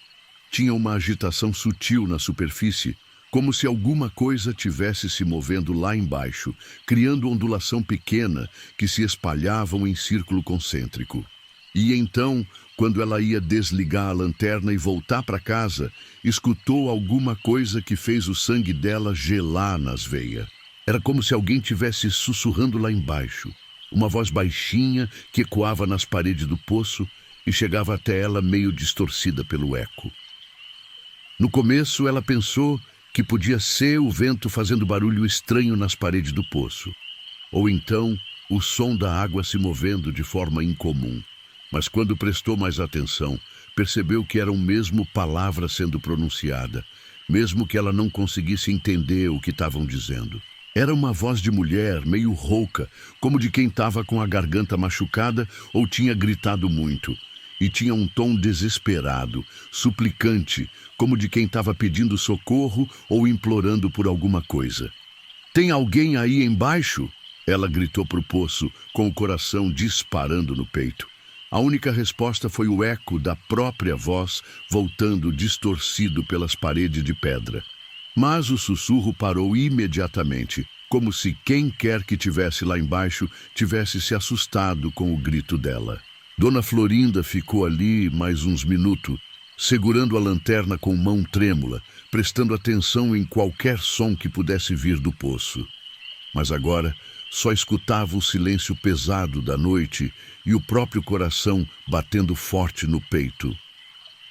Tinha uma agitação sutil na superfície, como se alguma coisa tivesse se movendo lá embaixo, criando ondulação pequena que se espalhavam em círculo concêntrico. E então, quando ela ia desligar a lanterna e voltar para casa, escutou alguma coisa que fez o sangue dela gelar nas veias. Era como se alguém tivesse sussurrando lá embaixo. Uma voz baixinha que ecoava nas paredes do poço e chegava até ela meio distorcida pelo eco. No começo, ela pensou que podia ser o vento fazendo barulho estranho nas paredes do poço, ou então o som da água se movendo de forma incomum. Mas quando prestou mais atenção, percebeu que eram mesmo palavras sendo pronunciadas, mesmo que ela não conseguisse entender o que estavam dizendo. Era uma voz de mulher, meio rouca, como de quem estava com a garganta machucada ou tinha gritado muito. E tinha um tom desesperado, suplicante, como de quem estava pedindo socorro ou implorando por alguma coisa. "Tem alguém aí embaixo?" Ela gritou para o poço, com o coração disparando no peito. A única resposta foi o eco da própria voz voltando distorcido pelas paredes de pedra. Mas o sussurro parou imediatamente, como se quem quer que tivesse lá embaixo tivesse se assustado com o grito dela. Dona Florinda ficou ali mais uns minutos, segurando a lanterna com mão trêmula, prestando atenção em qualquer som que pudesse vir do poço. Mas agora só escutava o silêncio pesado da noite e o próprio coração batendo forte no peito.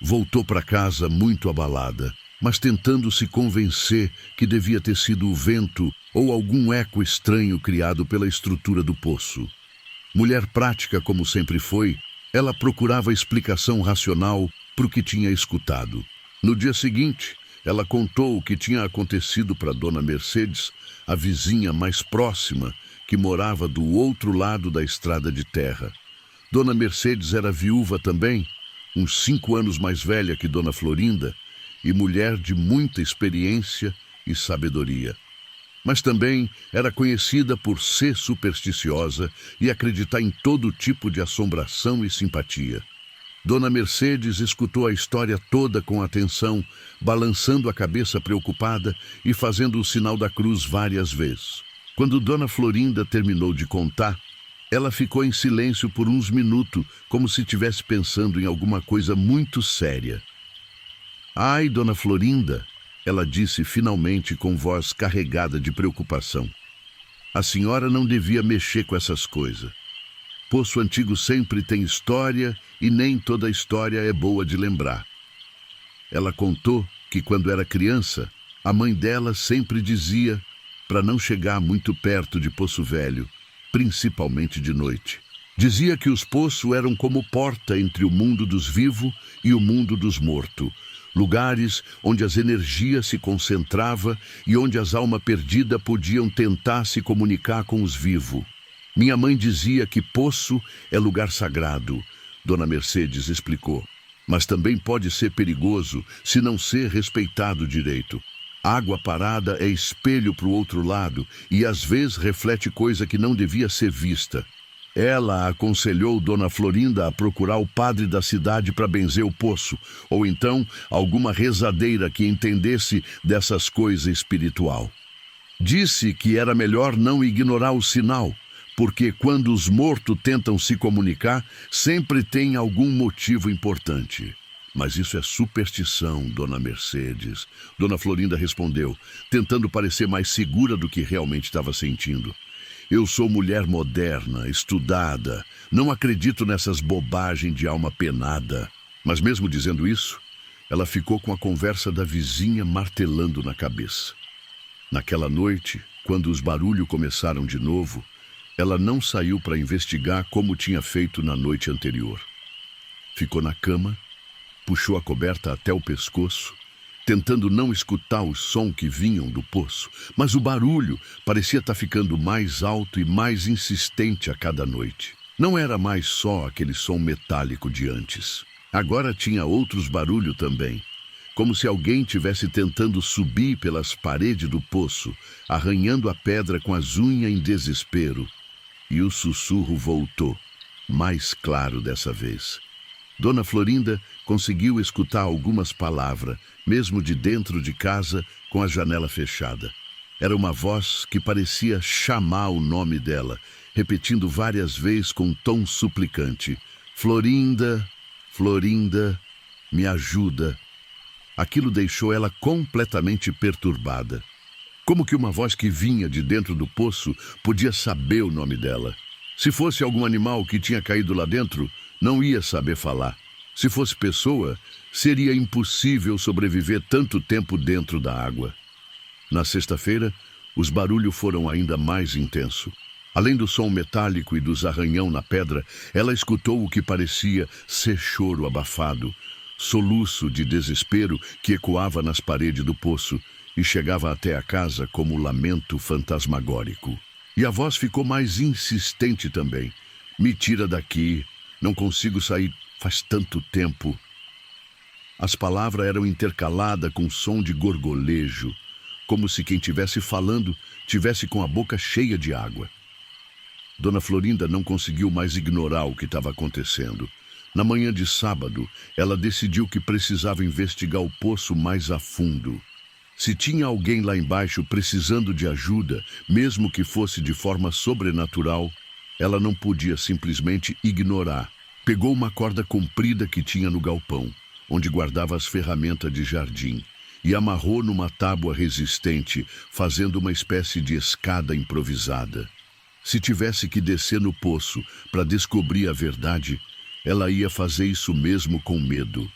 Voltou para casa muito abalada, mas tentando se convencer que devia ter sido o vento ou algum eco estranho criado pela estrutura do poço. Mulher prática como sempre foi, ela procurava explicação racional para o que tinha escutado. No dia seguinte, ela contou o que tinha acontecido para Dona Mercedes, a vizinha mais próxima, que morava do outro lado da estrada de terra. Dona Mercedes era viúva também, uns 5 anos mais velha que Dona Florinda, e mulher de muita experiência e sabedoria. Mas também era conhecida por ser supersticiosa e acreditar em todo tipo de assombração e simpatia. Dona Mercedes escutou a história toda com atenção, balançando a cabeça preocupada e fazendo o sinal da cruz várias vezes. Quando Dona Florinda terminou de contar, ela ficou em silêncio por uns minutos, como se estivesse pensando em alguma coisa muito séria. "Ai, Dona Florinda", ela disse finalmente com voz carregada de preocupação. "A senhora não devia mexer com essas coisas. Poço Antigo sempre tem história e nem toda história é boa de lembrar." Ela contou que quando era criança, a mãe dela sempre dizia para não chegar muito perto de Poço Velho, principalmente de noite. Dizia que os poços eram como porta entre o mundo dos vivos e o mundo dos mortos, lugares onde as energias se concentravam e onde as almas perdidas podiam tentar se comunicar com os vivos. "Minha mãe dizia que poço é lugar sagrado", Dona Mercedes explicou, "mas também pode ser perigoso se não ser respeitado direito. Água parada é espelho para o outro lado e às vezes reflete coisa que não devia ser vista. Ela aconselhou Dona Florinda a procurar o padre da cidade para benzer o poço, ou então alguma rezadeira que entendesse dessas coisas espiritual. Disse que era melhor não ignorar o sinal, porque quando os mortos tentam se comunicar, sempre tem algum motivo importante. Mas isso é superstição, Dona Mercedes. Dona Florinda respondeu, tentando parecer mais segura do que realmente estava sentindo. Eu sou mulher moderna, estudada, não acredito nessas bobagens de alma penada. Mas mesmo dizendo isso, ela ficou com a conversa da vizinha martelando na cabeça. Naquela noite, quando os barulhos começaram de novo, ela não saiu para investigar como tinha feito na noite anterior. Ficou na cama, puxou a coberta até o pescoço, tentando não escutar o som que vinham do poço, mas o barulho parecia estar ficando mais alto e mais insistente a cada noite. Não era mais só aquele som metálico de antes. Agora tinha outros barulhos também, como se alguém tivesse tentando subir pelas paredes do poço, arranhando a pedra com as unhas em desespero. E o sussurro voltou, mais claro dessa vez. Dona Florinda conseguiu escutar algumas palavras, mesmo de dentro de casa, com a janela fechada. Era uma voz que parecia chamar o nome dela, repetindo várias vezes com um tom suplicante. Florinda, Florinda, me ajuda. Aquilo deixou ela completamente perturbada. Como que uma voz que vinha de dentro do poço podia saber o nome dela? Se fosse algum animal que tinha caído lá dentro, não ia saber falar. Se fosse pessoa, seria impossível sobreviver tanto tempo dentro da água. Na sexta-feira, os barulhos foram ainda mais intensos. Além do som metálico e dos arranhão na pedra, ela escutou o que parecia ser choro abafado, soluço de desespero que ecoava nas paredes do poço e chegava até a casa como lamento fantasmagórico. E a voz ficou mais insistente também. Me tira daqui, não consigo sair faz tanto tempo. As palavras eram intercaladas com som de gorgolejo, como se quem estivesse falando tivesse com a boca cheia de água. Dona Florinda não conseguiu mais ignorar o que estava acontecendo. Na manhã de sábado, ela decidiu que precisava investigar o poço mais a fundo. Se tinha alguém lá embaixo precisando de ajuda, mesmo que fosse de forma sobrenatural, ela não podia simplesmente ignorar. Pegou uma corda comprida que tinha no galpão, onde guardava as ferramentas de jardim, e amarrou numa tábua resistente, fazendo uma espécie de escada improvisada. Se tivesse que descer no poço para descobrir a verdade, ela ia fazer isso mesmo com medo.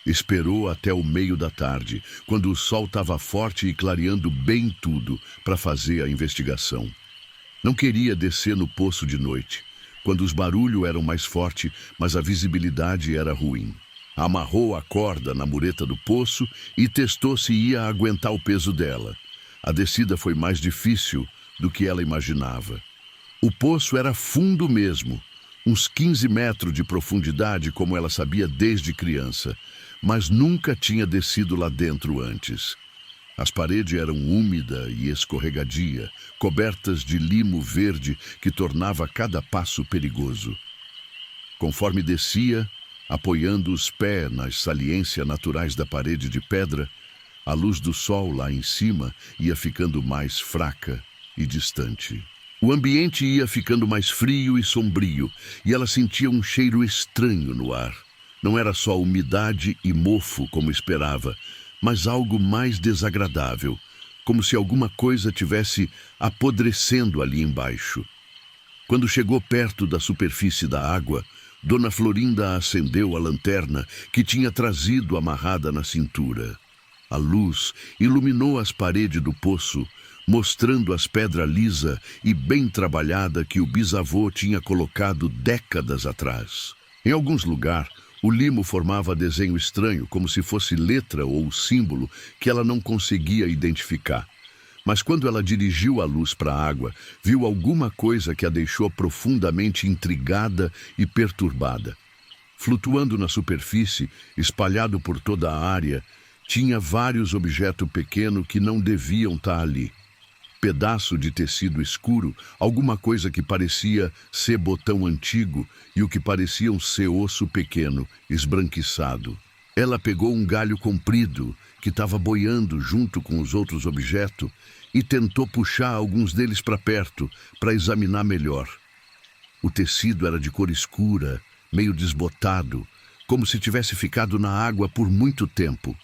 Esperou até o meio da tarde, quando o sol estava forte e clareando bem tudo, para fazer a investigação. Não queria descer no poço de noite, quando os barulhos eram mais fortes, mas a visibilidade era ruim. Amarrou a corda na mureta do poço e testou se ia aguentar o peso dela. A descida foi mais difícil do que ela imaginava. O poço era fundo mesmo, uns 15 metros de profundidade, como ela sabia desde criança, mas nunca tinha descido lá dentro antes. As paredes eram úmidas e escorregadia, cobertas de limo verde que tornava cada passo perigoso. Conforme descia, apoiando os pés nas saliências naturais da parede de pedra, a luz do sol lá em cima ia ficando mais fraca e distante. O ambiente ia ficando mais frio e sombrio, e ela sentia um cheiro estranho no ar. Não era só umidade e mofo como esperava, mas algo mais desagradável, como se alguma coisa tivesse apodrecendo ali embaixo. Quando chegou perto da superfície da água, Dona Florinda acendeu a lanterna que tinha trazido amarrada na cintura. A luz iluminou as paredes do poço, mostrando as pedras lisas e bem trabalhadas que o bisavô tinha colocado décadas atrás. Em alguns lugares, o limo formava desenho estranho, como se fosse letra ou símbolo que ela não conseguia identificar. Mas quando ela dirigiu a luz para a água, viu alguma coisa que a deixou profundamente intrigada e perturbada. Flutuando na superfície, espalhado por toda a área, Tinha vários objetos pequenos que não deviam estar ali. Pedaço de tecido escuro, alguma coisa que parecia ser botão antigo e o que pareciam ser osso pequeno, esbranquiçado. Ela pegou um galho comprido que estava boiando junto com os outros objetos e tentou puxar alguns deles para perto para examinar melhor. O tecido era de cor escura, meio desbotado, como se tivesse ficado na água por muito tempo.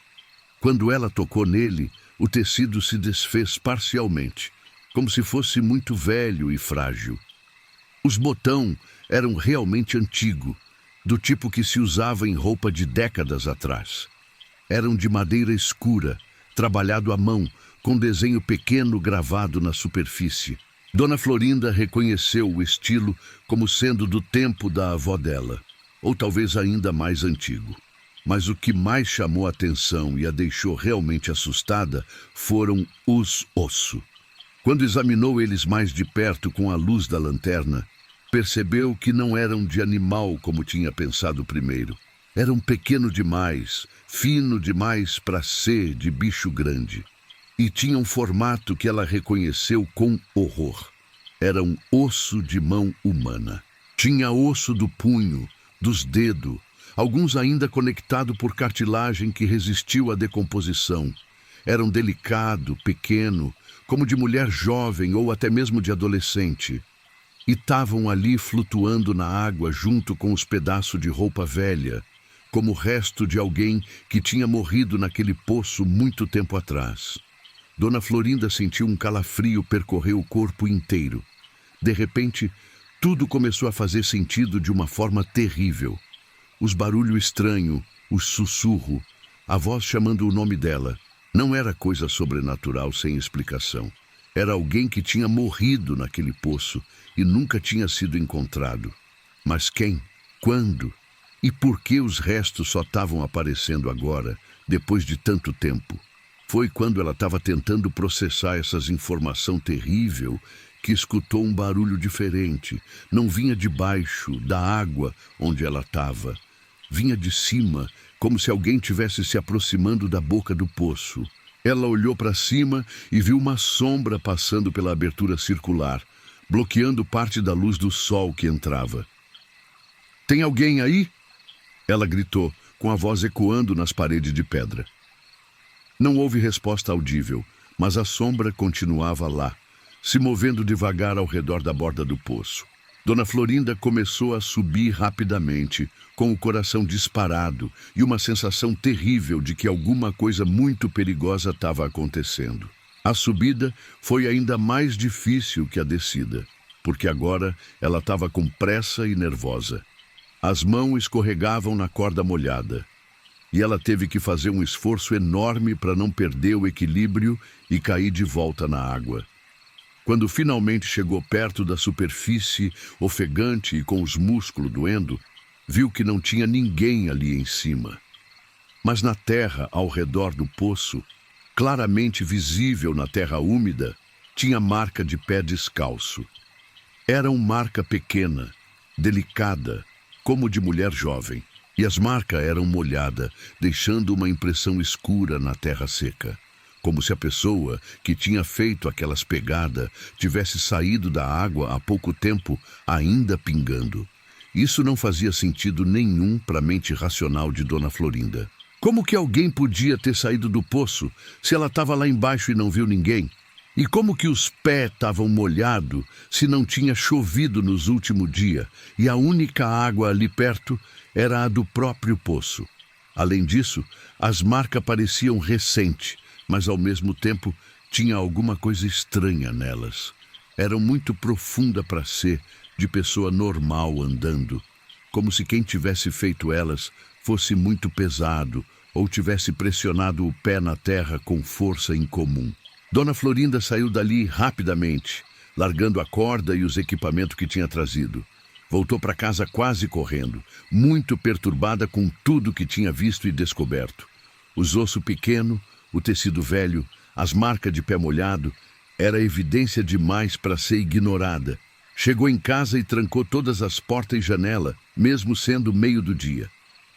Quando ela tocou nele, o tecido se desfez parcialmente, como se fosse muito velho e frágil. Os botões eram realmente antigos, do tipo que se usava em roupa de décadas atrás. Eram de madeira escura, trabalhado à mão, com desenho pequeno gravado na superfície. Dona Florinda reconheceu o estilo como sendo do tempo da avó dela, ou talvez ainda mais antigo. Mas o que mais chamou a atenção e a deixou realmente assustada foram os ossos. Quando examinou eles mais de perto com a luz da lanterna, percebeu que não eram de animal como tinha pensado primeiro. Eram pequeno demais, fino demais para ser de bicho grande. E tinham um formato que ela reconheceu com horror. Era um osso de mão humana. Tinha osso do punho, dos dedos, alguns ainda conectados por cartilagem que resistiu à decomposição. Eram delicado, pequeno, como de mulher jovem ou até mesmo de adolescente. E estavam ali flutuando na água junto com os pedaços de roupa velha, como o resto de alguém que tinha morrido naquele poço muito tempo atrás. Dona Florinda sentiu um calafrio percorrer o corpo inteiro. De repente, tudo começou a fazer sentido de uma forma terrível. Os barulhos estranhos, o sussurro, a voz chamando o nome dela. Não era coisa sobrenatural sem explicação. Era alguém que tinha morrido naquele poço e nunca tinha sido encontrado. Mas quem? Quando? E por que os restos só estavam aparecendo agora, depois de tanto tempo? Foi quando ela estava tentando processar essas informações terrível que escutou um barulho diferente. Não vinha de baixo, da água onde ela estava. Vinha de cima, como se alguém tivesse se aproximando da boca do poço. Ela olhou para cima e viu uma sombra passando pela abertura circular, bloqueando parte da luz do sol que entrava. "Tem alguém aí?" Ela gritou, com a voz ecoando nas paredes de pedra. Não houve resposta audível, mas a sombra continuava lá, se movendo devagar ao redor da borda do poço. Dona Florinda começou a subir rapidamente, com o coração disparado e uma sensação terrível de que alguma coisa muito perigosa estava acontecendo. A subida foi ainda mais difícil que a descida, porque agora ela estava com pressa e nervosa. As mãos escorregavam na corda molhada, e ela teve que fazer um esforço enorme para não perder o equilíbrio e cair de volta na água. Quando finalmente chegou perto da superfície, ofegante e com os músculos doendo, viu que não tinha ninguém ali em cima. Mas na terra ao redor do poço, claramente visível na terra úmida, tinha marca de pé descalço. Era uma marca pequena, delicada, como de mulher jovem, e as marcas eram molhadas, deixando uma impressão escura na terra seca. Como se a pessoa que tinha feito aquelas pegadas tivesse saído da água há pouco tempo, ainda pingando. Isso não fazia sentido nenhum para a mente racional de Dona Florinda. Como que alguém podia ter saído do poço se ela estava lá embaixo e não viu ninguém? E como que os pés estavam molhados se não tinha chovido nos últimos dias e a única água ali perto era a do próprio poço? Além disso, as marcas pareciam recentes, mas ao mesmo tempo tinha alguma coisa estranha nelas. Eram muito profundas para ser de pessoa normal andando, como se quem tivesse feito elas fosse muito pesado ou tivesse pressionado o pé na terra com força incomum. Dona Florinda saiu dali rapidamente, largando a corda e os equipamentos que tinha trazido. Voltou para casa quase correndo, muito perturbada com tudo que tinha visto e descoberto. Os ossos pequenos, o tecido velho, as marcas de pé molhado, era evidência demais para ser ignorada. Chegou em casa e trancou todas as portas e janelas, mesmo sendo meio do dia.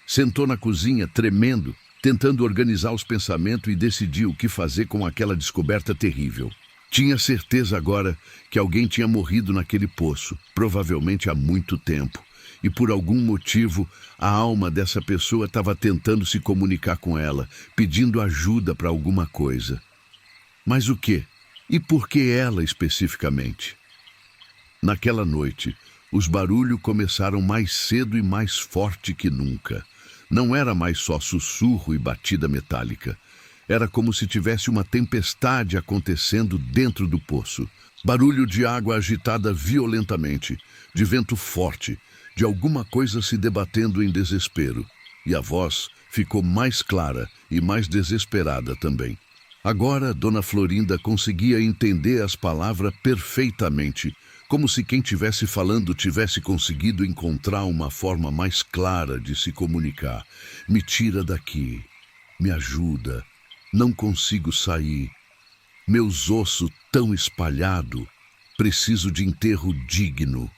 Sentou na cozinha, tremendo, tentando organizar os pensamentos e decidir o que fazer com aquela descoberta terrível. Tinha certeza agora que alguém tinha morrido naquele poço, provavelmente há muito tempo, e por algum motivo a alma dessa pessoa estava tentando se comunicar com ela, pedindo ajuda para alguma coisa. Mas o quê? E por que ela especificamente? Naquela noite, os barulhos começaram mais cedo e mais forte que nunca. Não era mais só sussurro e batida metálica. Era como se tivesse uma tempestade acontecendo dentro do poço. Barulho de água agitada violentamente, de vento forte, de alguma coisa se debatendo em desespero. E a voz ficou mais clara e mais desesperada também. Agora, Dona Florinda conseguia entender as palavras perfeitamente, como se quem estivesse falando tivesse conseguido encontrar uma forma mais clara de se comunicar. Me tira daqui, me ajuda, não consigo sair. Meus ossos tão espalhados, preciso de enterro digno.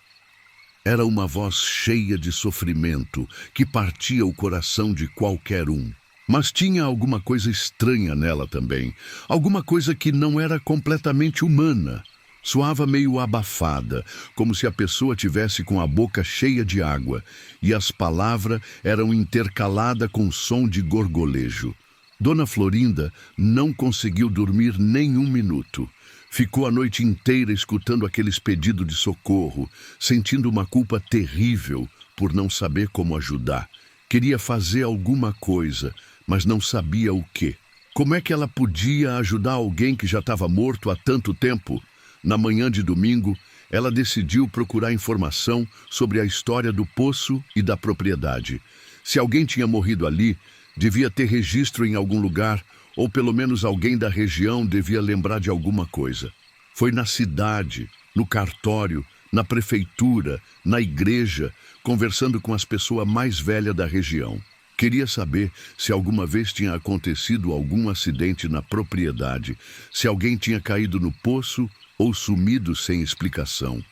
Era uma voz cheia de sofrimento que partia o coração de qualquer um. Mas tinha alguma coisa estranha nela também, alguma coisa que não era completamente humana. Soava meio abafada, como se a pessoa tivesse com a boca cheia de água, e as palavras eram intercaladas com som de gorgolejo. Dona Florinda não conseguiu dormir nem um minuto. Ficou a noite inteira escutando aqueles pedidos de socorro, sentindo uma culpa terrível por não saber como ajudar. Queria fazer alguma coisa, mas não sabia o quê. Como é que ela podia ajudar alguém que já estava morto há tanto tempo? Na manhã de domingo, ela decidiu procurar informação sobre a história do poço e da propriedade. Se alguém tinha morrido ali, devia ter registro em algum lugar, ou pelo menos alguém da região devia lembrar de alguma coisa. Foi na cidade, no cartório, na prefeitura, na igreja, conversando com as pessoas mais velhas da região. Queria saber se alguma vez tinha acontecido algum acidente na propriedade, se alguém tinha caído no poço ou sumido sem explicação.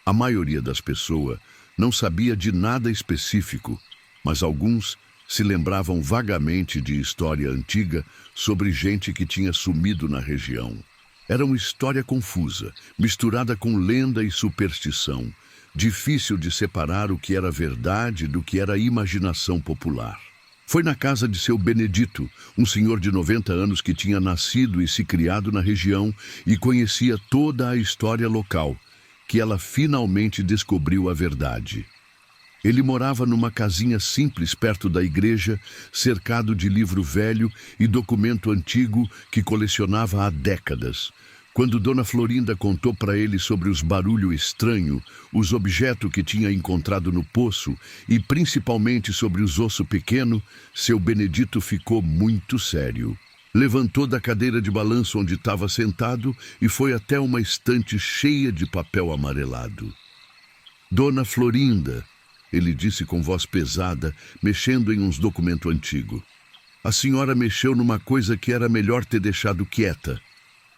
A maioria das pessoas não sabia de nada específico, mas alguns se lembravam vagamente de história antiga sobre gente que tinha sumido na região. Era uma história confusa, misturada com lenda e superstição, difícil de separar o que era verdade do que era imaginação popular. Foi na casa de seu Benedito, um senhor de 90 anos que tinha nascido e se criado na região e conhecia toda a história local, que ela finalmente descobriu a verdade. Ele morava numa casinha simples perto da igreja, cercado de livro velho e documento antigo que colecionava há décadas. Quando Dona Florinda contou para ele sobre os barulhos estranhos, os objetos que tinha encontrado no poço e principalmente sobre os ossos pequenos, seu Benedito ficou muito sério. Levantou da cadeira de balanço onde estava sentado e foi até uma estante cheia de papel amarelado. Dona Florinda, ele disse com voz pesada, mexendo em uns documentos antigos. A senhora mexeu numa coisa que era melhor ter deixado quieta.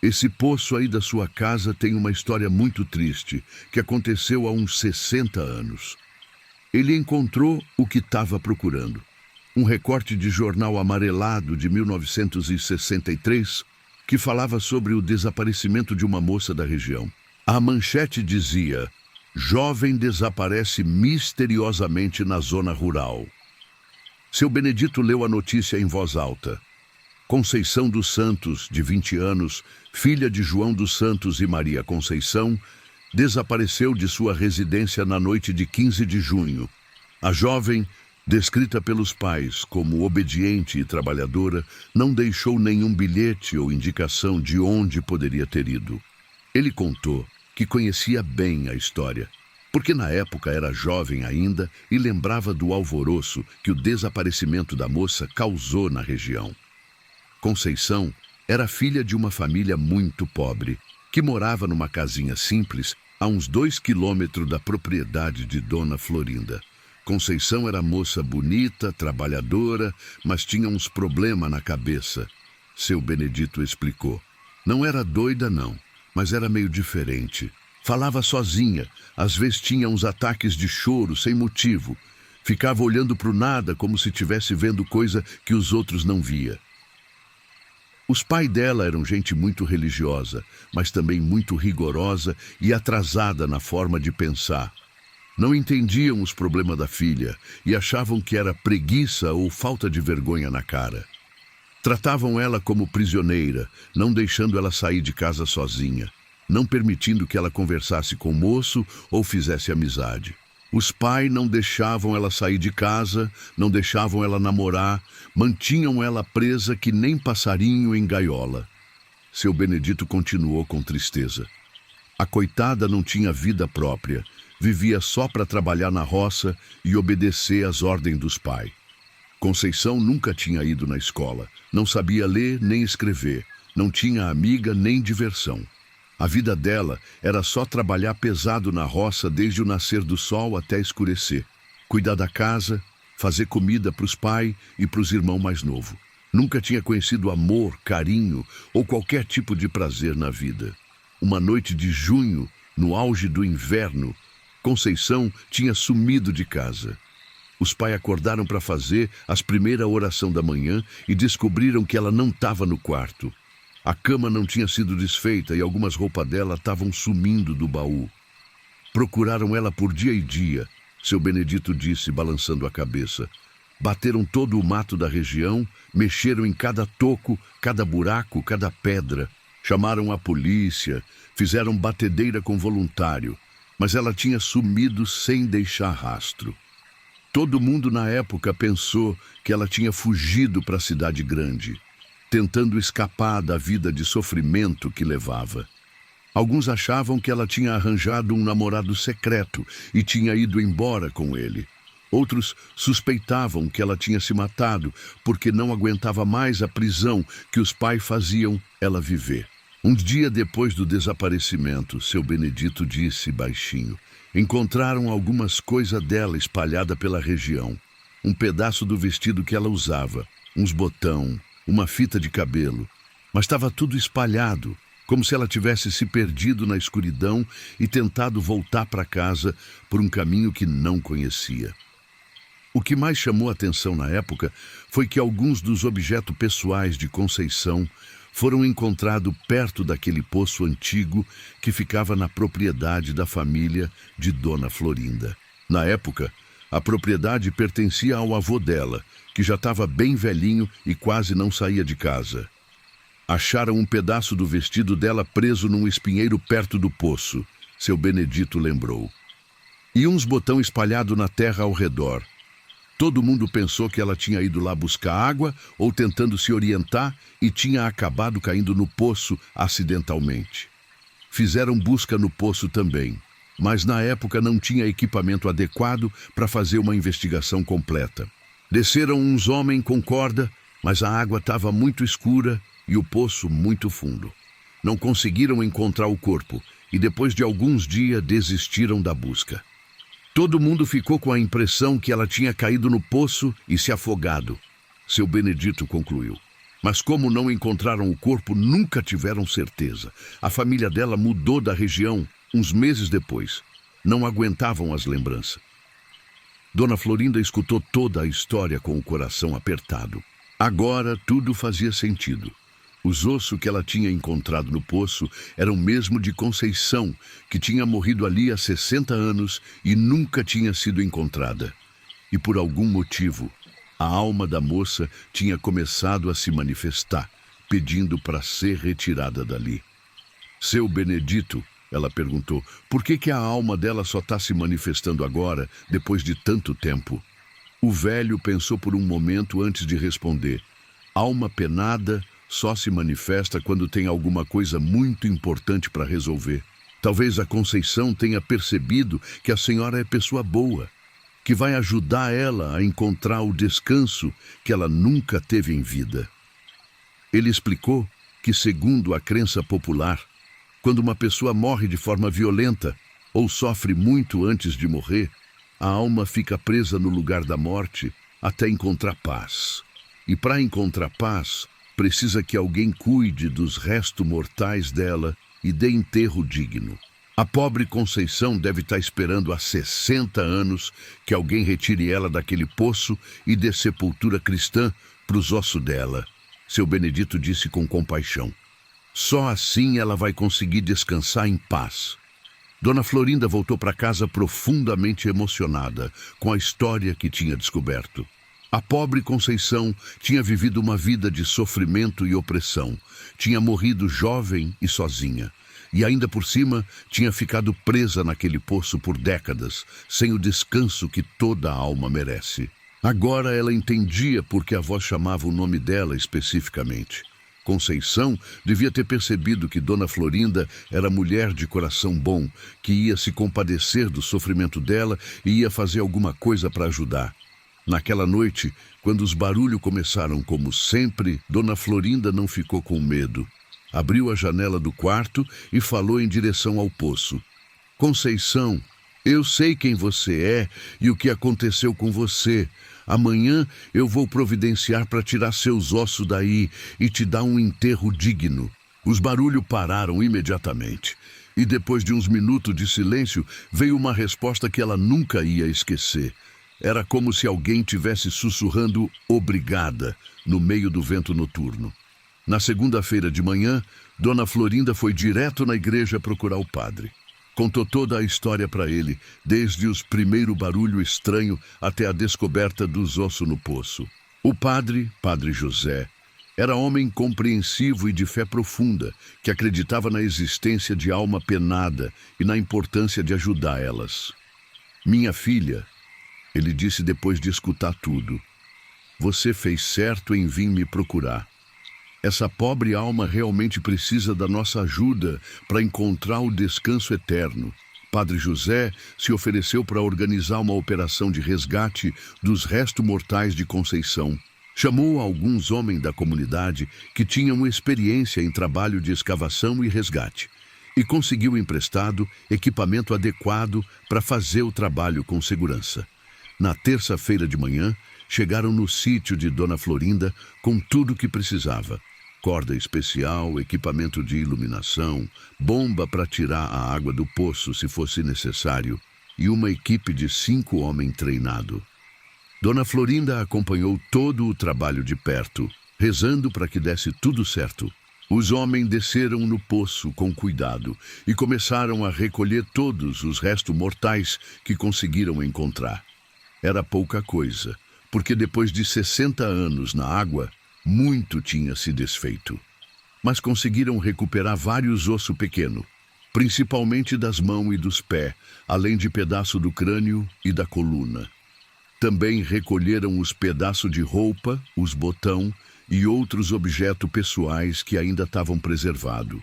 Esse poço aí da sua casa tem uma história muito triste, que aconteceu há uns 60 anos. Ele encontrou o que estava procurando. Um recorte de jornal amarelado de 1963, que falava sobre o desaparecimento de uma moça da região. A manchete dizia: jovem desaparece misteriosamente na zona rural. Seu Benedito leu a notícia em voz alta. Conceição dos Santos, de 20 anos, filha de João dos Santos e Maria Conceição, desapareceu de sua residência na noite de 15 de junho. A jovem, descrita pelos pais como obediente e trabalhadora, não deixou nenhum bilhete ou indicação de onde poderia ter ido. Ele contou que conhecia bem a história, porque na época era jovem ainda e lembrava do alvoroço que o desaparecimento da moça causou na região. Conceição era filha de uma família muito pobre, que morava numa casinha simples a uns 2 quilômetros da propriedade de Dona Florinda. Conceição era moça bonita, trabalhadora, mas tinha uns problemas na cabeça. Seu Benedito explicou. Não era doida, não, mas era meio diferente. Falava sozinha, às vezes tinha uns ataques de choro sem motivo. Ficava olhando para o nada como se estivesse vendo coisa que os outros não via. Os pais dela eram gente muito religiosa, mas também muito rigorosa e atrasada na forma de pensar. Não entendiam os problemas da filha e achavam que era preguiça ou falta de vergonha na cara. Tratavam ela como prisioneira, não deixando ela sair de casa sozinha, não permitindo que ela conversasse com o moço ou fizesse amizade. Os pais não deixavam ela sair de casa, não deixavam ela namorar, mantinham ela presa que nem passarinho em gaiola. Seu Benedito continuou com tristeza. A coitada não tinha vida própria, vivia só para trabalhar na roça e obedecer às ordens dos pais. Conceição nunca tinha ido na escola, não sabia ler nem escrever, não tinha amiga nem diversão. A vida dela era só trabalhar pesado na roça desde o nascer do sol até escurecer, cuidar da casa, fazer comida para os pais e para os irmãos mais novos. Nunca tinha conhecido amor, carinho ou qualquer tipo de prazer na vida. Uma noite de junho, no auge do inverno, Conceição tinha sumido de casa. Os pais acordaram para fazer as primeiras orações da manhã e descobriram que ela não estava no quarto. A cama não tinha sido desfeita e algumas roupas dela estavam sumindo do baú. Procuraram ela por dia e dia, seu Benedito disse, balançando a cabeça. Bateram todo o mato da região, mexeram em cada toco, cada buraco, cada pedra. Chamaram a polícia, fizeram batedeira com voluntário, mas ela tinha sumido sem deixar rastro. Todo mundo na época pensou que ela tinha fugido para a cidade grande, tentando escapar da vida de sofrimento que levava. Alguns achavam que ela tinha arranjado um namorado secreto e tinha ido embora com ele. Outros suspeitavam que ela tinha se matado porque não aguentava mais a prisão que os pais faziam ela viver. Um dia depois do desaparecimento, seu Benedito disse baixinho, encontraram algumas coisas dela espalhada pela região. Um pedaço do vestido que ela usava, uns botão, uma fita de cabelo, mas estava tudo espalhado, como se ela tivesse se perdido na escuridão e tentado voltar para casa por um caminho que não conhecia. O que mais chamou a atenção na época foi que alguns dos objetos pessoais de Conceição foram encontrados perto daquele poço antigo que ficava na propriedade da família de Dona Florinda. Na época, a propriedade pertencia ao avô dela, que já estava bem velhinho e quase não saía de casa. Acharam um pedaço do vestido dela preso num espinheiro perto do poço, seu Benedito lembrou. E uns botão espalhado na terra ao redor. Todo mundo pensou que ela tinha ido lá buscar água ou tentando se orientar e tinha acabado caindo no poço acidentalmente. Fizeram busca no poço também, mas na época não tinha equipamento adequado para fazer uma investigação completa. Desceram uns homens com corda, mas a água estava muito escura e o poço muito fundo. Não conseguiram encontrar o corpo e depois de alguns dias desistiram da busca. Todo mundo ficou com a impressão que ela tinha caído no poço e se afogado, seu Benedito concluiu. Mas como não encontraram o corpo, nunca tiveram certeza. A família dela mudou da região uns meses depois. Não aguentavam as lembranças. Dona Florinda escutou toda a história com o coração apertado. Agora tudo fazia sentido. Os ossos que ela tinha encontrado no poço eram mesmo de Conceição, que tinha morrido ali há 60 anos e nunca tinha sido encontrada. E por algum motivo, a alma da moça tinha começado a se manifestar, pedindo para ser retirada dali. Seu Benedito, ela perguntou, por que a alma dela só está se manifestando agora, depois de tanto tempo? O velho pensou por um momento antes de responder. Alma penada só se manifesta quando tem alguma coisa muito importante para resolver. Talvez a Conceição tenha percebido que a senhora é pessoa boa, que vai ajudar ela a encontrar o descanso que ela nunca teve em vida. Ele explicou que, segundo a crença popular, quando uma pessoa morre de forma violenta ou sofre muito antes de morrer, a alma fica presa no lugar da morte até encontrar paz. E para encontrar paz, precisa que alguém cuide dos restos mortais dela e dê enterro digno. A pobre Conceição deve estar esperando há 60 anos que alguém retire ela daquele poço e dê sepultura cristã para os ossos dela. Seu Benedito disse com compaixão. Só assim ela vai conseguir descansar em paz. Dona Florinda voltou para casa profundamente emocionada com a história que tinha descoberto. A pobre Conceição tinha vivido uma vida de sofrimento e opressão. Tinha morrido jovem e sozinha. E ainda por cima, tinha ficado presa naquele poço por décadas, sem o descanso que toda alma merece. Agora ela entendia por que a voz chamava o nome dela especificamente. Conceição devia ter percebido que Dona Florinda era mulher de coração bom, que ia se compadecer do sofrimento dela e ia fazer alguma coisa para ajudar. Naquela noite, quando os barulhos começaram como sempre, Dona Florinda não ficou com medo. Abriu a janela do quarto e falou em direção ao poço. Conceição, eu sei quem você é e o que aconteceu com você. Amanhã eu vou providenciar para tirar seus ossos daí e te dar um enterro digno. Os barulhos pararam imediatamente. E depois de uns minutos de silêncio, veio uma resposta que ela nunca ia esquecer. Era como se alguém tivesse sussurrando obrigada no meio do vento noturno. Na segunda-feira de manhã, Dona Florinda foi direto na igreja procurar o padre. Contou toda a história para ele, desde os primeiros barulhos estranhos até a descoberta dos ossos no poço. O padre, Padre José, era homem compreensivo e de fé profunda, que acreditava na existência de alma penada e na importância de ajudar elas. Minha filha, ele disse depois de escutar tudo, você fez certo em vir me procurar. Essa pobre alma realmente precisa da nossa ajuda para encontrar o descanso eterno. Padre José se ofereceu para organizar uma operação de resgate dos restos mortais de Conceição. Chamou alguns homens da comunidade que tinham experiência em trabalho de escavação e resgate e conseguiu emprestado equipamento adequado para fazer o trabalho com segurança. Na terça-feira de manhã, chegaram no sítio de Dona Florinda com tudo o que precisava. Corda especial, equipamento de iluminação, bomba para tirar a água do poço se fosse necessário e uma equipe de 5 homens treinados. Dona Florinda acompanhou todo o trabalho de perto, rezando para que desse tudo certo. Os homens desceram no poço com cuidado e começaram a recolher todos os restos mortais que conseguiram encontrar. Era pouca coisa, porque depois de 60 anos na água, muito tinha se desfeito. Mas conseguiram recuperar vários ossos pequenos, principalmente das mãos e dos pés, além de pedaço do crânio e da coluna. Também recolheram os pedaços de roupa, os botão e outros objetos pessoais que ainda estavam preservados.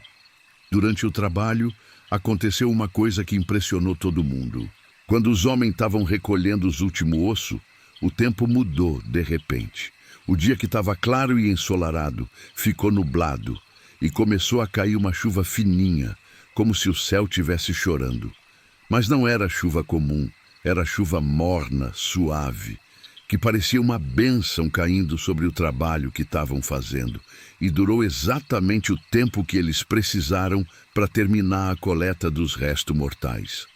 Durante o trabalho, aconteceu uma coisa que impressionou todo mundo. Quando os homens estavam recolhendo os últimos ossos, o tempo mudou de repente. O dia que estava claro e ensolarado ficou nublado e começou a cair uma chuva fininha, como se o céu estivesse chorando. Mas não era chuva comum, era chuva morna, suave, que parecia uma bênção caindo sobre o trabalho que estavam fazendo, e durou exatamente o tempo que eles precisaram para terminar a coleta dos restos mortais.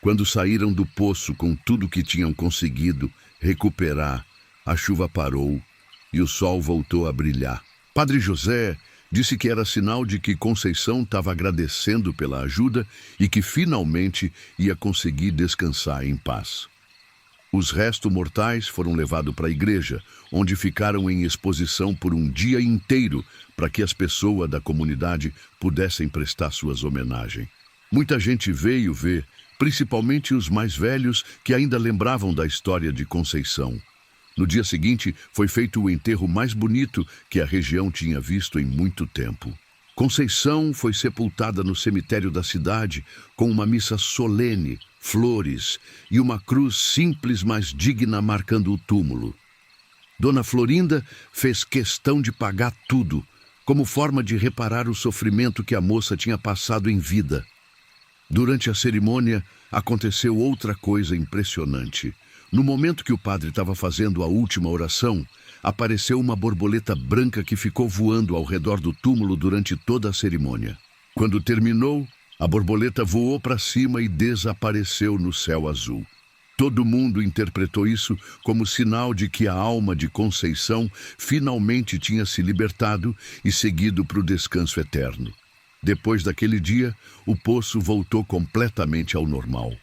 Quando saíram do poço com tudo que tinham conseguido recuperar, a chuva parou e o sol voltou a brilhar. Padre José disse que era sinal de que Conceição estava agradecendo pela ajuda e que finalmente ia conseguir descansar em paz. Os restos mortais foram levados para a igreja, onde ficaram em exposição por um dia inteiro para que as pessoas da comunidade pudessem prestar suas homenagens. Muita gente veio ver, principalmente os mais velhos que ainda lembravam da história de Conceição. No dia seguinte, foi feito o enterro mais bonito que a região tinha visto em muito tempo. Conceição foi sepultada no cemitério da cidade com uma missa solene, flores e uma cruz simples, mas digna, marcando o túmulo. Dona Florinda fez questão de pagar tudo, como forma de reparar o sofrimento que a moça tinha passado em vida. Durante a cerimônia, aconteceu outra coisa impressionante. No momento que o padre estava fazendo a última oração, apareceu uma borboleta branca que ficou voando ao redor do túmulo durante toda a cerimônia. Quando terminou, A borboleta voou para cima e desapareceu no céu azul. Todo mundo interpretou isso como sinal de que a alma de Conceição finalmente tinha se libertado e seguido para o descanso eterno. Depois daquele dia, o poço voltou completamente ao normal.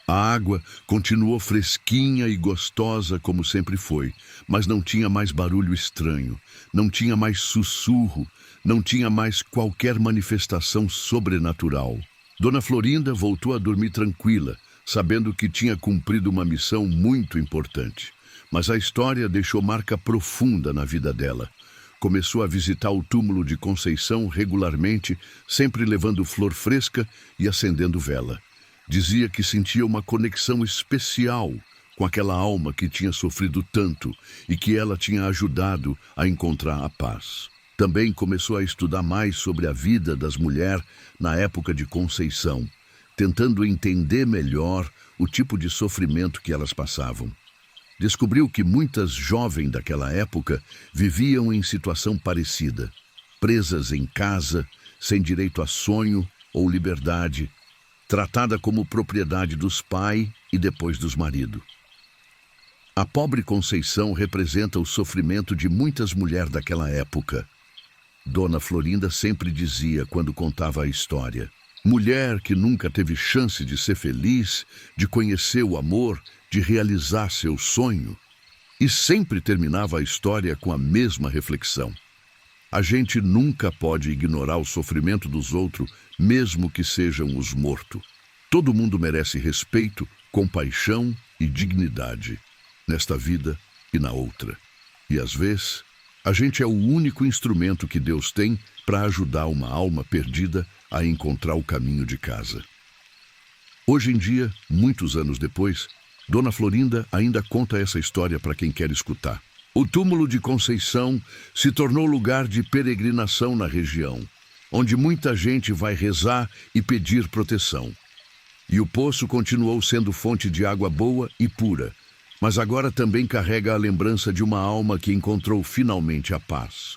A água continuou fresquinha e gostosa como sempre foi, mas não tinha mais barulho estranho, não tinha mais sussurro, não tinha mais qualquer manifestação sobrenatural. Dona Florinda voltou a dormir tranquila, sabendo que tinha cumprido uma missão muito importante. Mas a história deixou marca profunda na vida dela. Começou a visitar o túmulo de Conceição regularmente, sempre levando flor fresca e acendendo vela. Dizia que sentia uma conexão especial com aquela alma que tinha sofrido tanto e que ela tinha ajudado a encontrar a paz. Também começou a estudar mais sobre a vida das mulheres na época de Conceição, tentando entender melhor o tipo de sofrimento que elas passavam. Descobriu que muitas jovens daquela época viviam em situação parecida, presas em casa, sem direito a sonho ou liberdade, tratada como propriedade dos pais e depois dos maridos. A pobre Conceição representa o sofrimento de muitas mulheres daquela época. Dona Florinda sempre dizia quando contava a história: mulher que nunca teve chance de ser feliz, de conhecer o amor, de realizar seu sonho. E sempre terminava a história com a mesma reflexão: a gente nunca pode ignorar o sofrimento dos outros, mesmo que sejam os mortos. Todo mundo merece respeito, compaixão e dignidade, nesta vida e na outra. E às vezes, a gente é o único instrumento que Deus tem para ajudar uma alma perdida a encontrar o caminho de casa. Hoje em dia, muitos anos depois, Dona Florinda ainda conta essa história para quem quer escutar. O túmulo de Conceição se tornou lugar de peregrinação na região, onde muita gente vai rezar e pedir proteção. E o poço continuou sendo fonte de água boa e pura, mas agora também carrega a lembrança de uma alma que encontrou finalmente a paz.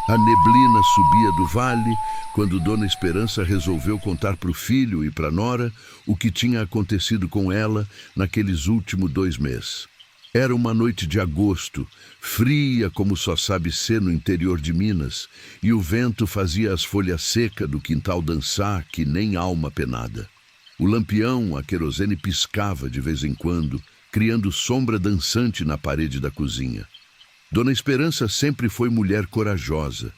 A neblina subia do vale quando Dona Esperança resolveu contar para o filho e para a nora o que tinha acontecido com ela naqueles últimos 2 meses. Era uma noite de agosto, fria como só sabe ser no interior de Minas, e o vento fazia as folhas secas do quintal dançar que nem alma penada. O lampião a querosene piscava de vez em quando, criando sombra dançante na parede da cozinha. Dona Esperança sempre foi mulher corajosa,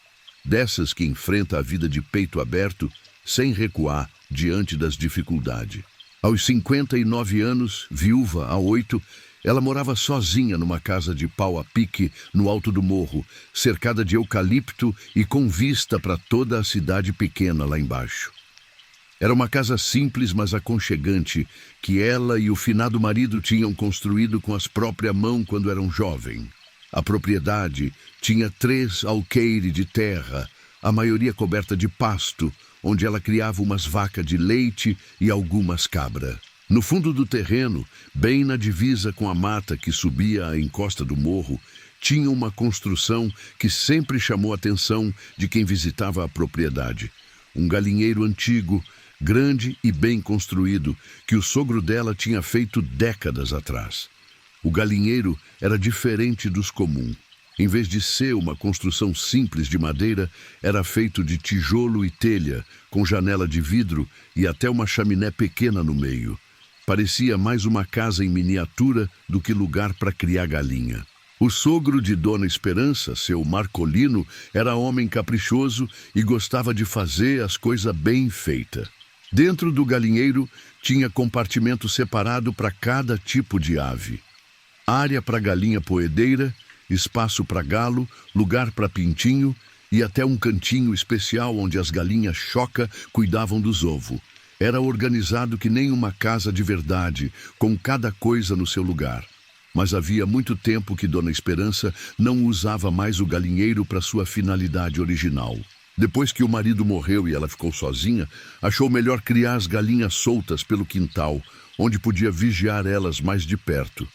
dessas que enfrenta a vida de peito aberto, sem recuar diante das dificuldades. Aos 59 anos, viúva há 8, ela morava sozinha numa casa de pau a pique no alto do morro, cercada de eucalipto e com vista para toda a cidade pequena lá embaixo. Era uma casa simples, mas aconchegante, que ela e o finado marido tinham construído com as próprias mãos quando eram jovens. A propriedade tinha 3 alqueires de terra, a maioria coberta de pasto, onde ela criava umas vacas de leite e algumas cabras. No fundo do terreno, bem na divisa com a mata que subia à encosta do morro, tinha uma construção que sempre chamou a atenção de quem visitava a propriedade. Um galinheiro antigo, grande e bem construído, que o sogro dela tinha feito décadas atrás. O galinheiro era diferente dos comuns. Em vez de ser uma construção simples de madeira, era feito de tijolo e telha, com janela de vidro e até uma chaminé pequena no meio. Parecia mais uma casa em miniatura do que lugar para criar galinha. O sogro de Dona Esperança, seu Marcolino, era homem caprichoso e gostava de fazer as coisas bem feitas. Dentro do galinheiro tinha compartimento separado para cada tipo de ave. Área para galinha poedeira, espaço para galo, lugar para pintinho e até um cantinho especial onde as galinhas choca cuidavam dos ovos. Era organizado que nem uma casa de verdade, com cada coisa no seu lugar. Mas havia muito tempo que Dona Esperança não usava mais o galinheiro para sua finalidade original. Depois que o marido morreu e ela ficou sozinha, achou melhor criar as galinhas soltas pelo quintal, onde podia vigiar elas mais de perto.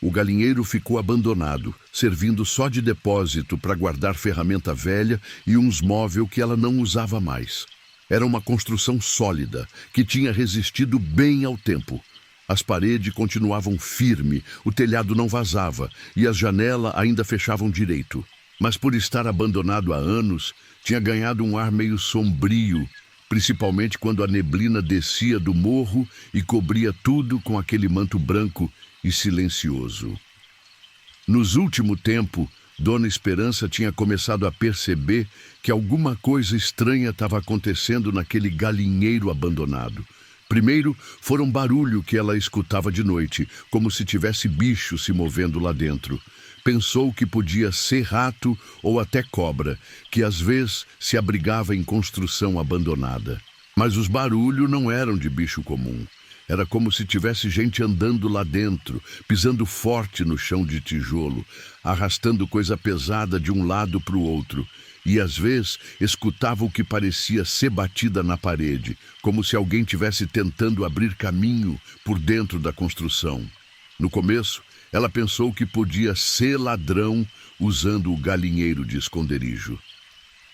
O galinheiro ficou abandonado, servindo só de depósito para guardar ferramenta velha e uns móveis que ela não usava mais. Era uma construção sólida, que tinha resistido bem ao tempo. As paredes continuavam firmes, o telhado não vazava e as janelas ainda fechavam direito. Mas por estar abandonado há anos, tinha ganhado um ar meio sombrio, principalmente quando a neblina descia do morro e cobria tudo com aquele manto branco e silencioso. Nos últimos tempos, Dona Esperança tinha começado a perceber que alguma coisa estranha estava acontecendo naquele galinheiro abandonado. Primeiro, foram barulho que ela escutava de noite, como se tivesse bicho se movendo lá dentro. Pensou que podia ser rato ou até cobra, que às vezes se abrigava em construção abandonada. Mas os barulhos não eram de bicho comum. Era como se tivesse gente andando lá dentro, pisando forte no chão de tijolo, arrastando coisa pesada de um lado para o outro. E às vezes escutava o que parecia ser batida na parede, como se alguém tivesse tentando abrir caminho por dentro da construção. No começo, ela pensou que podia ser ladrão usando o galinheiro de esconderijo.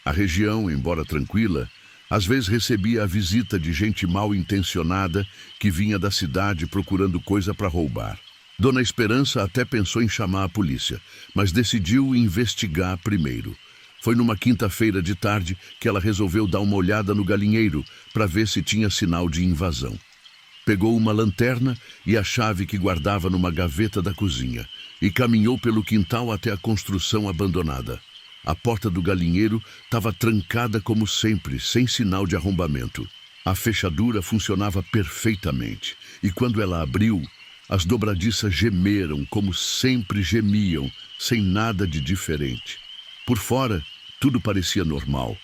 A região, embora tranquila, às vezes recebia a visita de gente mal intencionada que vinha da cidade procurando coisa para roubar. Dona Esperança até pensou em chamar a polícia, mas decidiu investigar primeiro. Foi numa quinta-feira de tarde que ela resolveu dar uma olhada no galinheiro para ver se tinha sinal de invasão. Pegou uma lanterna e a chave que guardava numa gaveta da cozinha e caminhou pelo quintal até a construção abandonada. A porta do galinheiro estava trancada como sempre, sem sinal de arrombamento. A fechadura funcionava perfeitamente e quando ela abriu, as dobradiças gemeram como sempre gemiam, sem nada de diferente. Por fora, tudo parecia normal.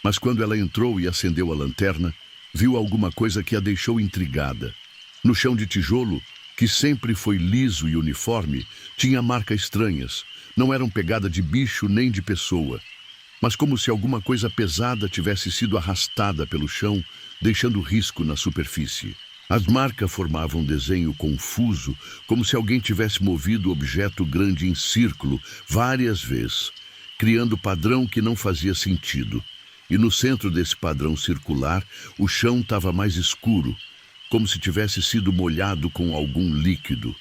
Mas quando ela entrou e acendeu a lanterna, viu alguma coisa que a deixou intrigada. No chão de tijolo, que sempre foi liso e uniforme, tinha marcas estranhas. Não eram pegada de bicho nem de pessoa, mas como se alguma coisa pesada tivesse sido arrastada pelo chão, deixando risco na superfície. As marcas formavam um desenho confuso, como se alguém tivesse movido o objeto grande em círculo várias vezes, criando padrão que não fazia sentido. E no centro desse padrão circular, o chão estava mais escuro, como se tivesse sido molhado com algum líquido.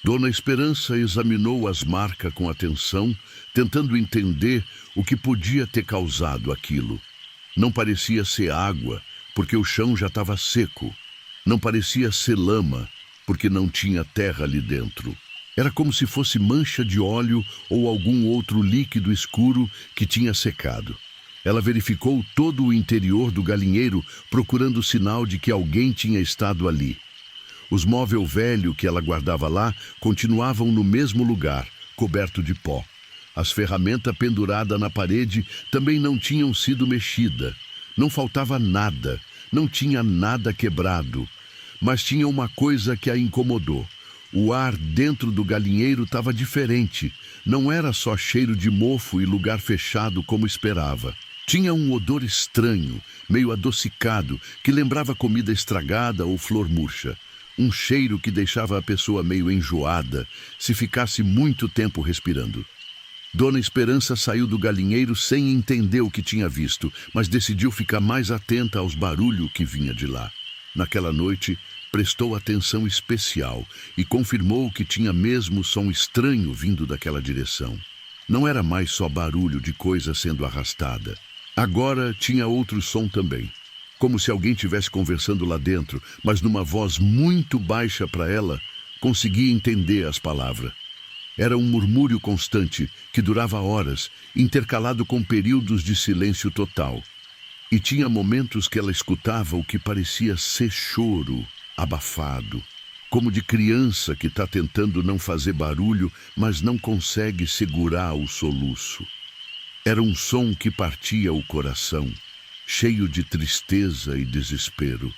Dona Esperança examinou as marcas com atenção, tentando entender o que podia ter causado aquilo. Não parecia ser água, porque o chão já estava seco. Não parecia ser lama, porque não tinha terra ali dentro. Era como se fosse mancha de óleo ou algum outro líquido escuro que tinha secado. Ela verificou todo o interior do galinheiro, procurando sinal de que alguém tinha estado ali. Os móveis velhos que ela guardava lá continuavam no mesmo lugar, coberto de pó. As ferramentas penduradas na parede também não tinham sido mexidas. Não faltava nada, não tinha nada quebrado. Mas tinha uma coisa que a incomodou. O ar dentro do galinheiro estava diferente. Não era só cheiro de mofo e lugar fechado como esperava. Tinha um odor estranho, meio adocicado, que lembrava comida estragada ou flor murcha. Um cheiro que deixava a pessoa meio enjoada, se ficasse muito tempo respirando. Dona Esperança saiu do galinheiro sem entender o que tinha visto, mas decidiu ficar mais atenta aos barulhos que vinha de lá. Naquela noite, prestou atenção especial e confirmou que tinha mesmo som estranho vindo daquela direção. Não era mais só barulho de coisa sendo arrastada. Agora tinha outro som também. Como se alguém estivesse conversando lá dentro, mas numa voz muito baixa para ela, conseguia entender as palavras. Era um murmúrio constante, que durava horas, intercalado com períodos de silêncio total. E tinha momentos que ela escutava o que parecia ser choro, abafado, como de criança que está tentando não fazer barulho, mas não consegue segurar o soluço. Era um som que partia o coração, cheio de tristeza e desespero.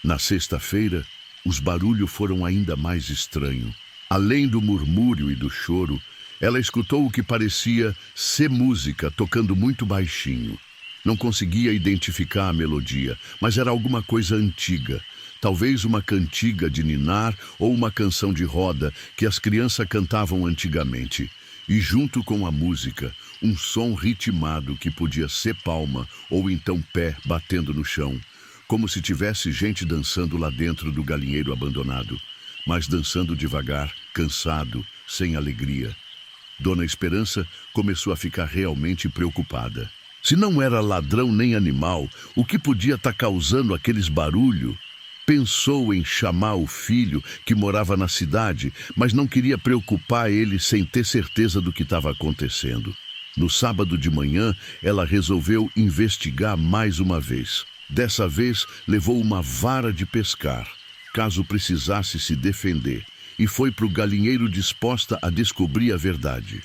Na sexta-feira, os barulhos foram ainda mais estranhos. Além do murmúrio e do choro, ela escutou o que parecia ser música tocando muito baixinho. Não conseguia identificar a melodia, mas era alguma coisa antiga, talvez uma cantiga de ninar ou uma canção de roda que as crianças cantavam antigamente. E junto com a música, um som ritmado que podia ser palma ou então pé batendo no chão, como se tivesse gente dançando lá dentro do galinheiro abandonado, mas dançando devagar, cansado, sem alegria. Dona Esperança começou a ficar realmente preocupada. Se não era ladrão nem animal, o que podia estar causando aqueles barulhos? Pensou em chamar o filho, que morava na cidade, mas não queria preocupar ele sem ter certeza do que estava acontecendo. No sábado de manhã, ela resolveu investigar mais uma vez. Dessa vez, levou uma vara de pescar, caso precisasse se defender, e foi para o galinheiro disposta a descobrir a verdade.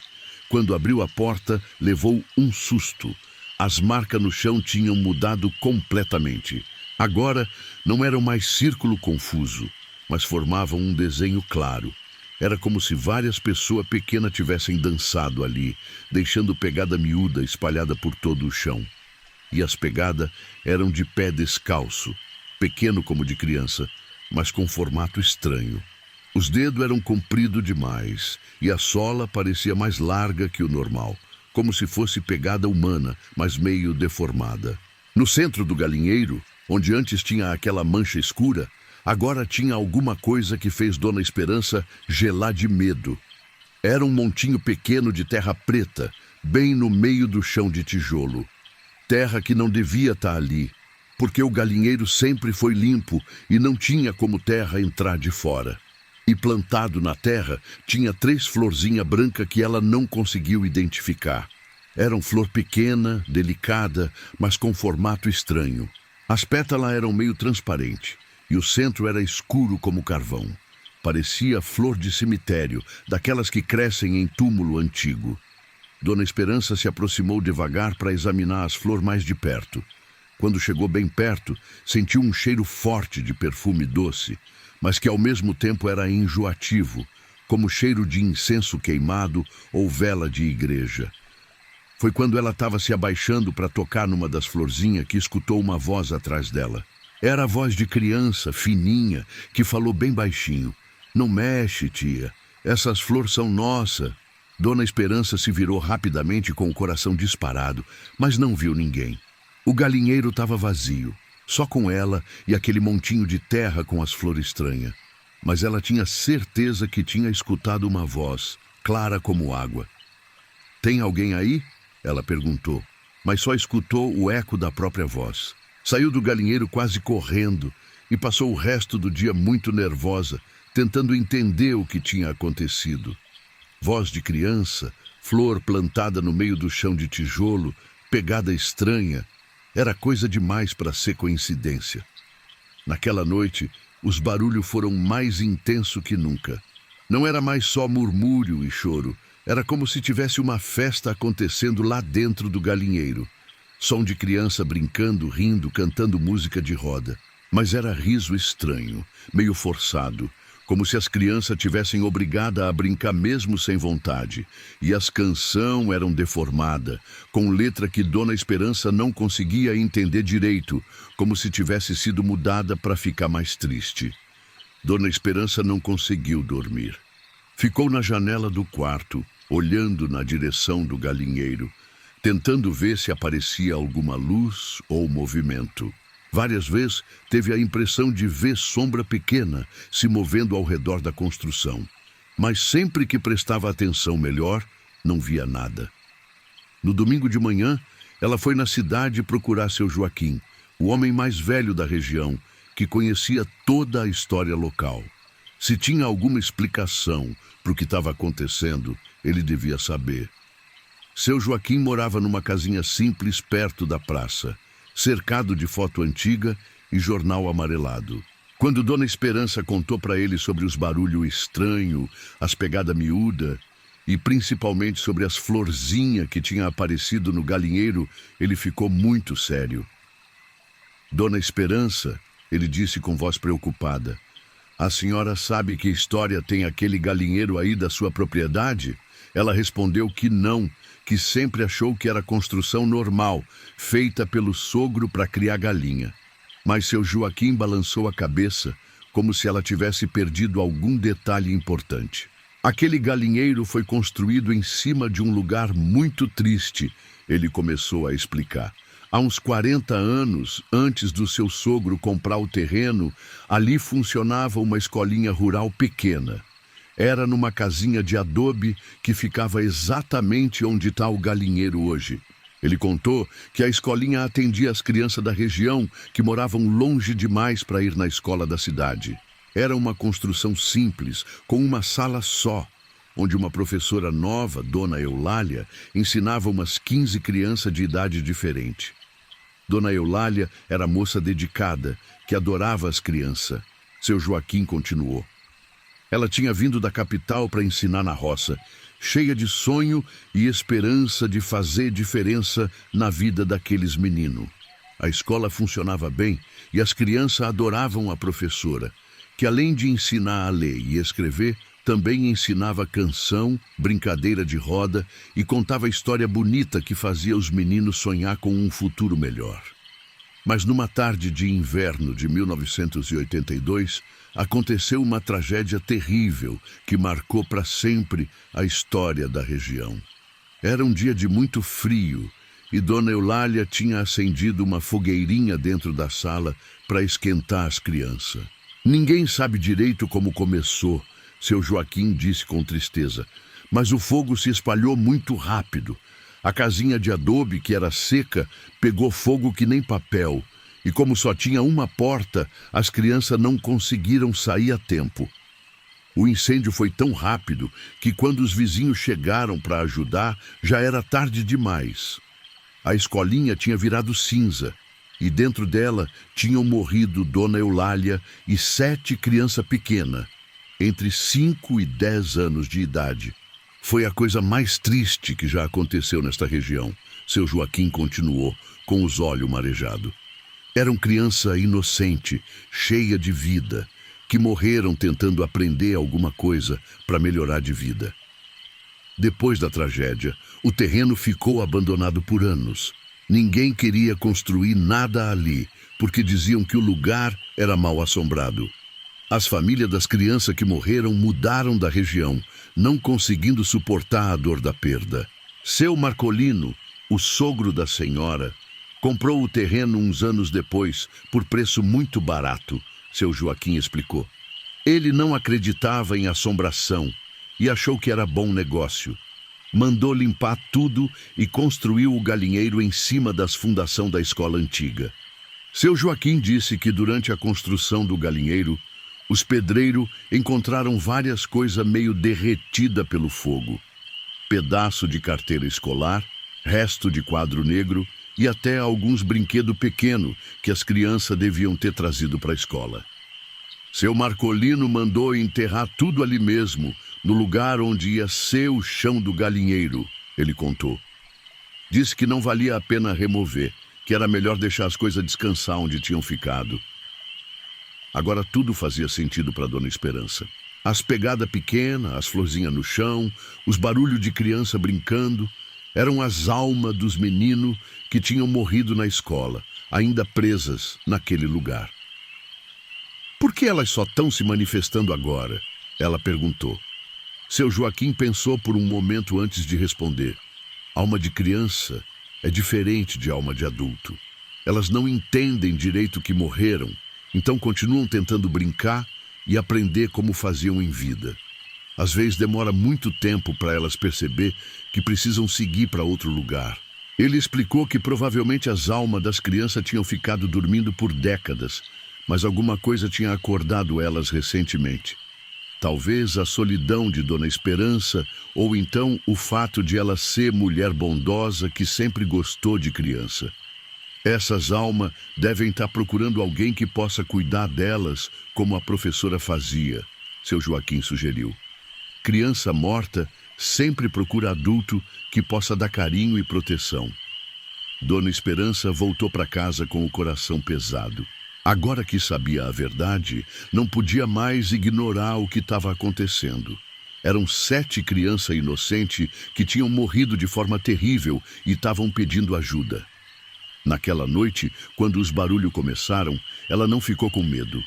Quando abriu a porta, levou um susto. As marcas no chão tinham mudado completamente. Agora, não eram mais círculo confuso, mas formavam um desenho claro. Era como se várias pessoas pequenas tivessem dançado ali, deixando pegada miúda espalhada por todo o chão. E as pegadas eram de pé descalço, pequeno como de criança, mas com formato estranho. Os dedos eram compridos demais e a sola parecia mais larga que o normal, como se fosse pegada humana, mas meio deformada. No centro do galinheiro, onde antes tinha aquela mancha escura, agora tinha alguma coisa que fez Dona Esperança gelar de medo. Era um montinho pequeno de terra preta, bem no meio do chão de tijolo. Terra que não devia estar ali, porque o galinheiro sempre foi limpo e não tinha como terra entrar de fora. E plantado na terra, tinha 3 florzinhas brancas que ela não conseguiu identificar. Eram flor pequena, delicada, mas com formato estranho. As pétalas eram meio transparentes e o centro era escuro como carvão. Parecia flor de cemitério, daquelas que crescem em túmulo antigo. Dona Esperança se aproximou devagar para examinar as flores mais de perto. Quando chegou bem perto, sentiu um cheiro forte de perfume doce, mas que ao mesmo tempo era enjoativo, como cheiro de incenso queimado ou vela de igreja. Foi quando ela estava se abaixando para tocar numa das florzinhas que escutou uma voz atrás dela. Era a voz de criança, fininha, que falou bem baixinho. "Não mexe, tia. Essas flores são nossas." Dona Esperança se virou rapidamente com o coração disparado, mas não viu ninguém. O galinheiro estava vazio, só com ela e aquele montinho de terra com as flores estranhas. Mas ela tinha certeza que tinha escutado uma voz, clara como água. "Tem alguém aí?" ela perguntou, mas só escutou o eco da própria voz. Saiu do galinheiro quase correndo e passou o resto do dia muito nervosa, tentando entender o que tinha acontecido. Voz de criança, flor plantada no meio do chão de tijolo, pegada estranha. Era coisa demais para ser coincidência. Naquela noite, os barulhos foram mais intensos que nunca. Não era mais só murmúrio e choro. Era como se tivesse uma festa acontecendo lá dentro do galinheiro. Som de criança brincando, rindo, cantando música de roda. Mas era riso estranho, meio forçado, como se as crianças tivessem obrigada a brincar mesmo sem vontade. E as canções eram deformadas, com letra que Dona Esperança não conseguia entender direito, como se tivesse sido mudada para ficar mais triste. Dona Esperança não conseguiu dormir. Ficou na janela do quarto, olhando na direção do galinheiro, tentando ver se aparecia alguma luz ou movimento. Várias vezes teve a impressão de ver sombra pequena se movendo ao redor da construção, mas sempre que prestava atenção melhor, não via nada. No domingo de manhã, ela foi na cidade procurar seu Joaquim, o homem mais velho da região, que conhecia toda a história local. Se tinha alguma explicação para o que estava acontecendo, ele devia saber. Seu Joaquim morava numa casinha simples perto da praça, cercado de foto antiga e jornal amarelado. Quando Dona Esperança contou para ele sobre os barulhos estranhos, as pegadas miúdas e principalmente sobre as florzinhas que tinham aparecido no galinheiro, ele ficou muito sério. "Dona Esperança", ele disse com voz preocupada, "a senhora sabe que história tem aquele galinheiro aí da sua propriedade?" Ela respondeu que não, que sempre achou que era construção normal, feita pelo sogro para criar galinha. Mas seu Joaquim balançou a cabeça, como se ela tivesse perdido algum detalhe importante. Aquele galinheiro foi construído em cima de um lugar muito triste, ele começou a explicar. Há uns 40 anos, antes do seu sogro comprar o terreno, ali funcionava uma escolinha rural pequena. Era numa casinha de adobe que ficava exatamente onde está o galinheiro hoje. Ele contou que a escolinha atendia as crianças da região que moravam longe demais para ir na escola da cidade. Era uma construção simples, com uma sala só, onde uma professora nova, Dona Eulália, ensinava umas 15 crianças de idade diferente. Dona Eulália era moça dedicada, que adorava as crianças. Seu Joaquim continuou. Ela tinha vindo da capital para ensinar na roça, cheia de sonho e esperança de fazer diferença na vida daqueles meninos. A escola funcionava bem e as crianças adoravam a professora, que além de ensinar a ler e escrever, também ensinava canção, brincadeira de roda e contava história bonita que fazia os meninos sonhar com um futuro melhor. Mas numa tarde de inverno de 1982, aconteceu uma tragédia terrível que marcou para sempre a história da região. Era um dia de muito frio e Dona Eulália tinha acendido uma fogueirinha dentro da sala para esquentar as crianças. Ninguém sabe direito como começou, seu Joaquim disse com tristeza, mas o fogo se espalhou muito rápido. A casinha de adobe, que era seca, pegou fogo que nem papel, e como só tinha uma porta, as crianças não conseguiram sair a tempo. O incêndio foi tão rápido que quando os vizinhos chegaram para ajudar, já era tarde demais. A escolinha tinha virado cinza, e dentro dela tinham morrido Dona Eulália e 7 crianças pequenas, entre 5 e 10 anos de idade. Foi a coisa mais triste que já aconteceu nesta região, seu Joaquim continuou, com os olhos marejados. Eram criança inocente, cheia de vida, que morreram tentando aprender alguma coisa para melhorar de vida. Depois da tragédia, o terreno ficou abandonado por anos. Ninguém queria construir nada ali, porque diziam que o lugar era mal assombrado. As famílias das crianças que morreram mudaram da região, não conseguindo suportar a dor da perda. Seu Marcolino, o sogro da senhora, comprou o terreno uns anos depois, por preço muito barato, seu Joaquim explicou. Ele não acreditava em assombração e achou que era bom negócio. Mandou limpar tudo e construiu o galinheiro em cima das fundações da escola antiga. Seu Joaquim disse que durante a construção do galinheiro, os pedreiros encontraram várias coisas meio derretidas pelo fogo. Pedaço de carteira escolar, resto de quadro negro e até alguns brinquedos pequenos que as crianças deviam ter trazido para a escola. Seu Marcolino mandou enterrar tudo ali mesmo, no lugar onde ia ser o chão do galinheiro, ele contou. Disse que não valia a pena remover, que era melhor deixar as coisas descansar onde tinham ficado. Agora tudo fazia sentido para Dona Esperança. As pegadas pequenas, as florzinhas no chão, os barulhos de criança brincando, eram as almas dos meninos que tinham morrido na escola, ainda presas naquele lugar. Por que elas só estão se manifestando agora? Ela perguntou. Seu Joaquim pensou por um momento antes de responder. Alma de criança é diferente de alma de adulto. Elas não entendem direito que morreram, então continuam tentando brincar e aprender como faziam em vida. Às vezes demora muito tempo para elas perceber que precisam seguir para outro lugar. Ele explicou que provavelmente as almas das crianças tinham ficado dormindo por décadas, mas alguma coisa tinha acordado elas recentemente. Talvez a solidão de Dona Esperança, ou então o fato de ela ser mulher bondosa que sempre gostou de criança. Essas almas devem estar procurando alguém que possa cuidar delas, como a professora fazia, seu Joaquim sugeriu. Criança morta sempre procura adulto que possa dar carinho e proteção. Dona Esperança voltou para casa com o coração pesado. Agora que sabia a verdade, não podia mais ignorar o que estava acontecendo. Eram 7 crianças inocentes que tinham morrido de forma terrível e estavam pedindo ajuda. Naquela noite, quando os barulhos começaram, ela não ficou com medo.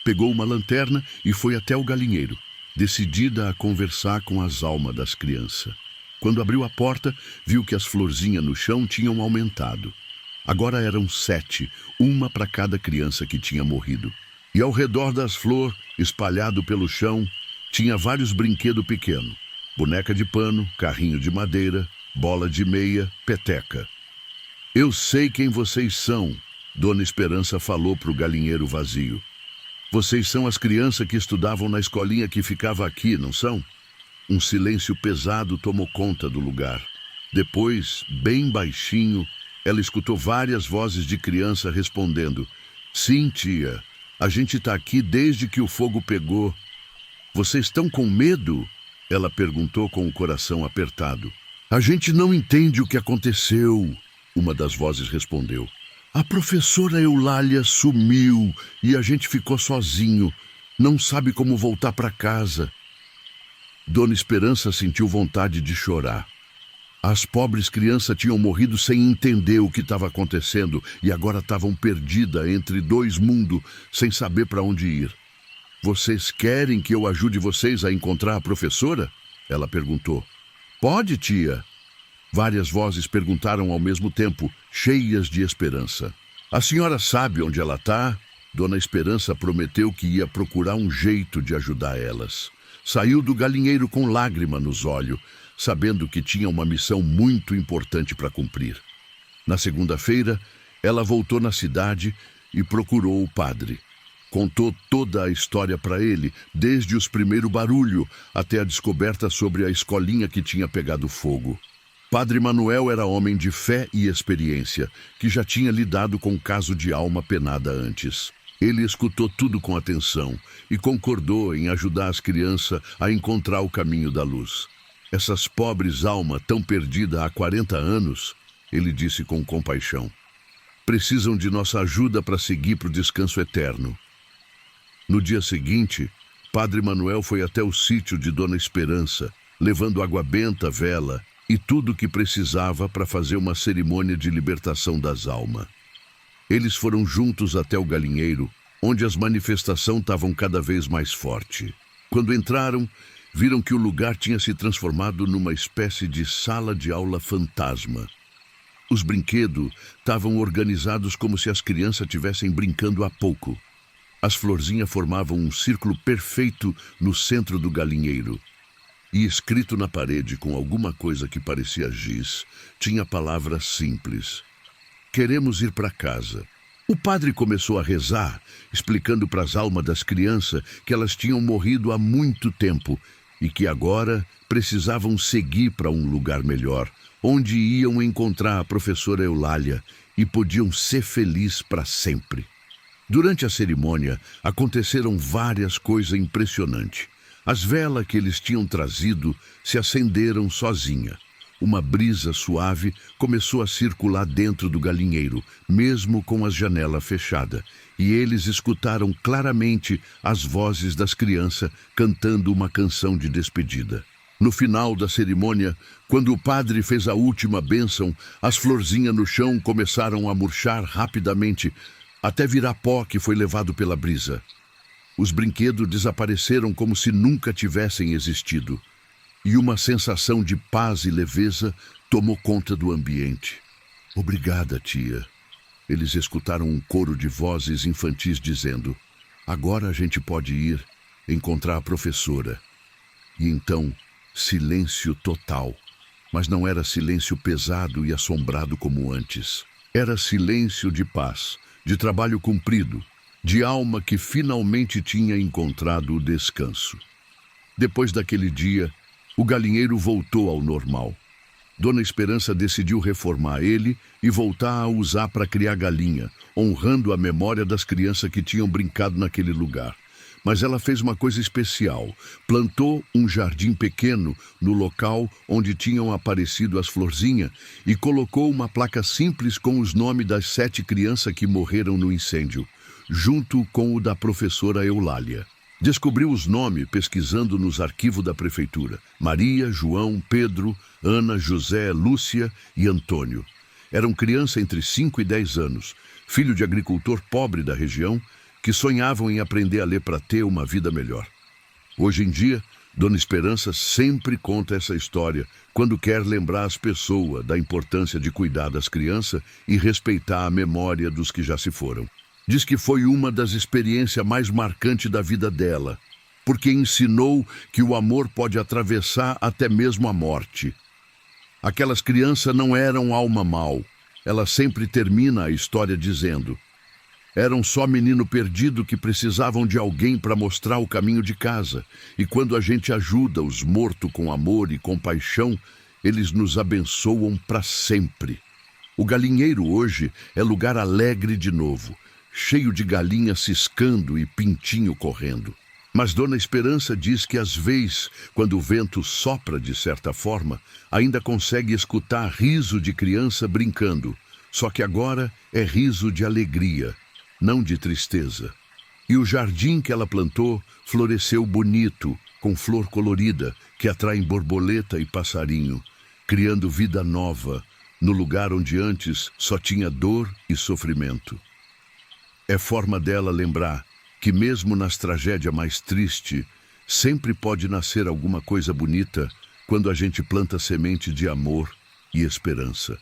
Pegou uma lanterna e foi até o galinheiro, decidida a conversar com as almas das crianças. Quando abriu a porta, viu que as florzinhas no chão tinham aumentado. Agora eram 7, uma para cada criança que tinha morrido. E ao redor das flores, espalhado pelo chão, tinha vários brinquedos pequenos. Boneca de pano, carrinho de madeira, bola de meia, peteca. Eu sei quem vocês são, Dona Esperança falou para o galinheiro vazio. Vocês são as crianças que estudavam na escolinha que ficava aqui, não são? Um silêncio pesado tomou conta do lugar. Depois, bem baixinho, ela escutou várias vozes de criança respondendo: Sim, tia, a gente está aqui desde que o fogo pegou. Vocês estão com medo? Ela perguntou com o coração apertado. A gente não entende o que aconteceu, uma das vozes respondeu. A professora Eulália sumiu e a gente ficou sozinho. Não sabe como voltar para casa. Dona Esperança sentiu vontade de chorar. As pobres crianças tinham morrido sem entender o que estava acontecendo e agora estavam perdidas entre 2 mundos, sem saber para onde ir. Vocês querem que eu ajude vocês a encontrar a professora? Ela perguntou. Pode, tia. Várias vozes perguntaram ao mesmo tempo, cheias de esperança. A senhora sabe onde ela está? Dona Esperança prometeu que ia procurar um jeito de ajudar elas. Saiu do galinheiro com lágrima nos olhos, sabendo que tinha uma missão muito importante para cumprir. Na segunda-feira, ela voltou na cidade e procurou o padre. Contou toda a história para ele, desde os primeiros barulhos até a descoberta sobre a escolinha que tinha pegado fogo. Padre Manuel era homem de fé e experiência, que já tinha lidado com caso de alma penada antes. Ele escutou tudo com atenção e concordou em ajudar as crianças a encontrar o caminho da luz. Essas pobres almas tão perdidas há 40 anos, ele disse com compaixão, precisam de nossa ajuda para seguir para o descanso eterno. No dia seguinte, Padre Manuel foi até o sítio de Dona Esperança, levando água benta, vela e tudo o que precisava para fazer uma cerimônia de libertação das almas. Eles foram juntos até o galinheiro, onde as manifestações estavam cada vez mais fortes. Quando entraram, viram que o lugar tinha se transformado numa espécie de sala de aula fantasma. Os brinquedos estavam organizados como se as crianças estivessem brincando há pouco. As florzinhas formavam um círculo perfeito no centro do galinheiro. E escrito na parede com alguma coisa que parecia giz, tinha a palavra simples. Queremos ir para casa. O padre começou a rezar, explicando para as almas das crianças que elas tinham morrido há muito tempo e que agora precisavam seguir para um lugar melhor, onde iam encontrar a professora Eulália e podiam ser felizes para sempre. Durante a cerimônia, aconteceram várias coisas impressionantes. As velas que eles tinham trazido se acenderam sozinha. Uma brisa suave começou a circular dentro do galinheiro, mesmo com as janelas fechadas, e eles escutaram claramente as vozes das crianças cantando uma canção de despedida. No final da cerimônia, quando o padre fez a última bênção, as florzinhas no chão começaram a murchar rapidamente, até virar pó que foi levado pela brisa. Os brinquedos desapareceram como se nunca tivessem existido, e uma sensação de paz e leveza tomou conta do ambiente. Obrigada, tia. Eles escutaram um coro de vozes infantis dizendo, agora a gente pode ir encontrar a professora. E então, silêncio total. Mas não era silêncio pesado e assombrado como antes. Era silêncio de paz, de trabalho cumprido, de alma que finalmente tinha encontrado o descanso. Depois daquele dia, o galinheiro voltou ao normal. Dona Esperança decidiu reformar ele e voltar a usar para criar galinha, honrando a memória das crianças que tinham brincado naquele lugar. Mas ela fez uma coisa especial. Plantou um jardim pequeno no local onde tinham aparecido as florzinhas e colocou uma placa simples com os nomes das 7 crianças que morreram no incêndio, junto com o da professora Eulália. Descobriu os nomes pesquisando nos arquivos da prefeitura. Maria, João, Pedro, Ana, José, Lúcia e Antônio. Eram crianças entre 5 e 10 anos, filho de agricultor pobre da região, que sonhavam em aprender a ler para ter uma vida melhor. Hoje em dia, Dona Esperança sempre conta essa história quando quer lembrar as pessoas da importância de cuidar das crianças e respeitar a memória dos que já se foram. Diz que foi uma das experiências mais marcantes da vida dela, porque ensinou que o amor pode atravessar até mesmo a morte. Aquelas crianças não eram alma mau. Ela sempre termina a história dizendo: eram só menino perdido que precisavam de alguém para mostrar o caminho de casa. E quando a gente ajuda os mortos com amor e compaixão, eles nos abençoam para sempre. O galinheiro hoje é lugar alegre de novo, cheio de galinha ciscando e pintinho correndo. Mas Dona Esperança diz que às vezes, quando o vento sopra de certa forma, ainda consegue escutar riso de criança brincando. Só que agora é riso de alegria, não de tristeza. E o jardim que ela plantou floresceu bonito, com flor colorida, que atrai borboleta e passarinho, criando vida nova, no lugar onde antes só tinha dor e sofrimento. É forma dela lembrar que mesmo nas tragédias mais tristes, sempre pode nascer alguma coisa bonita quando a gente planta semente de amor e esperança.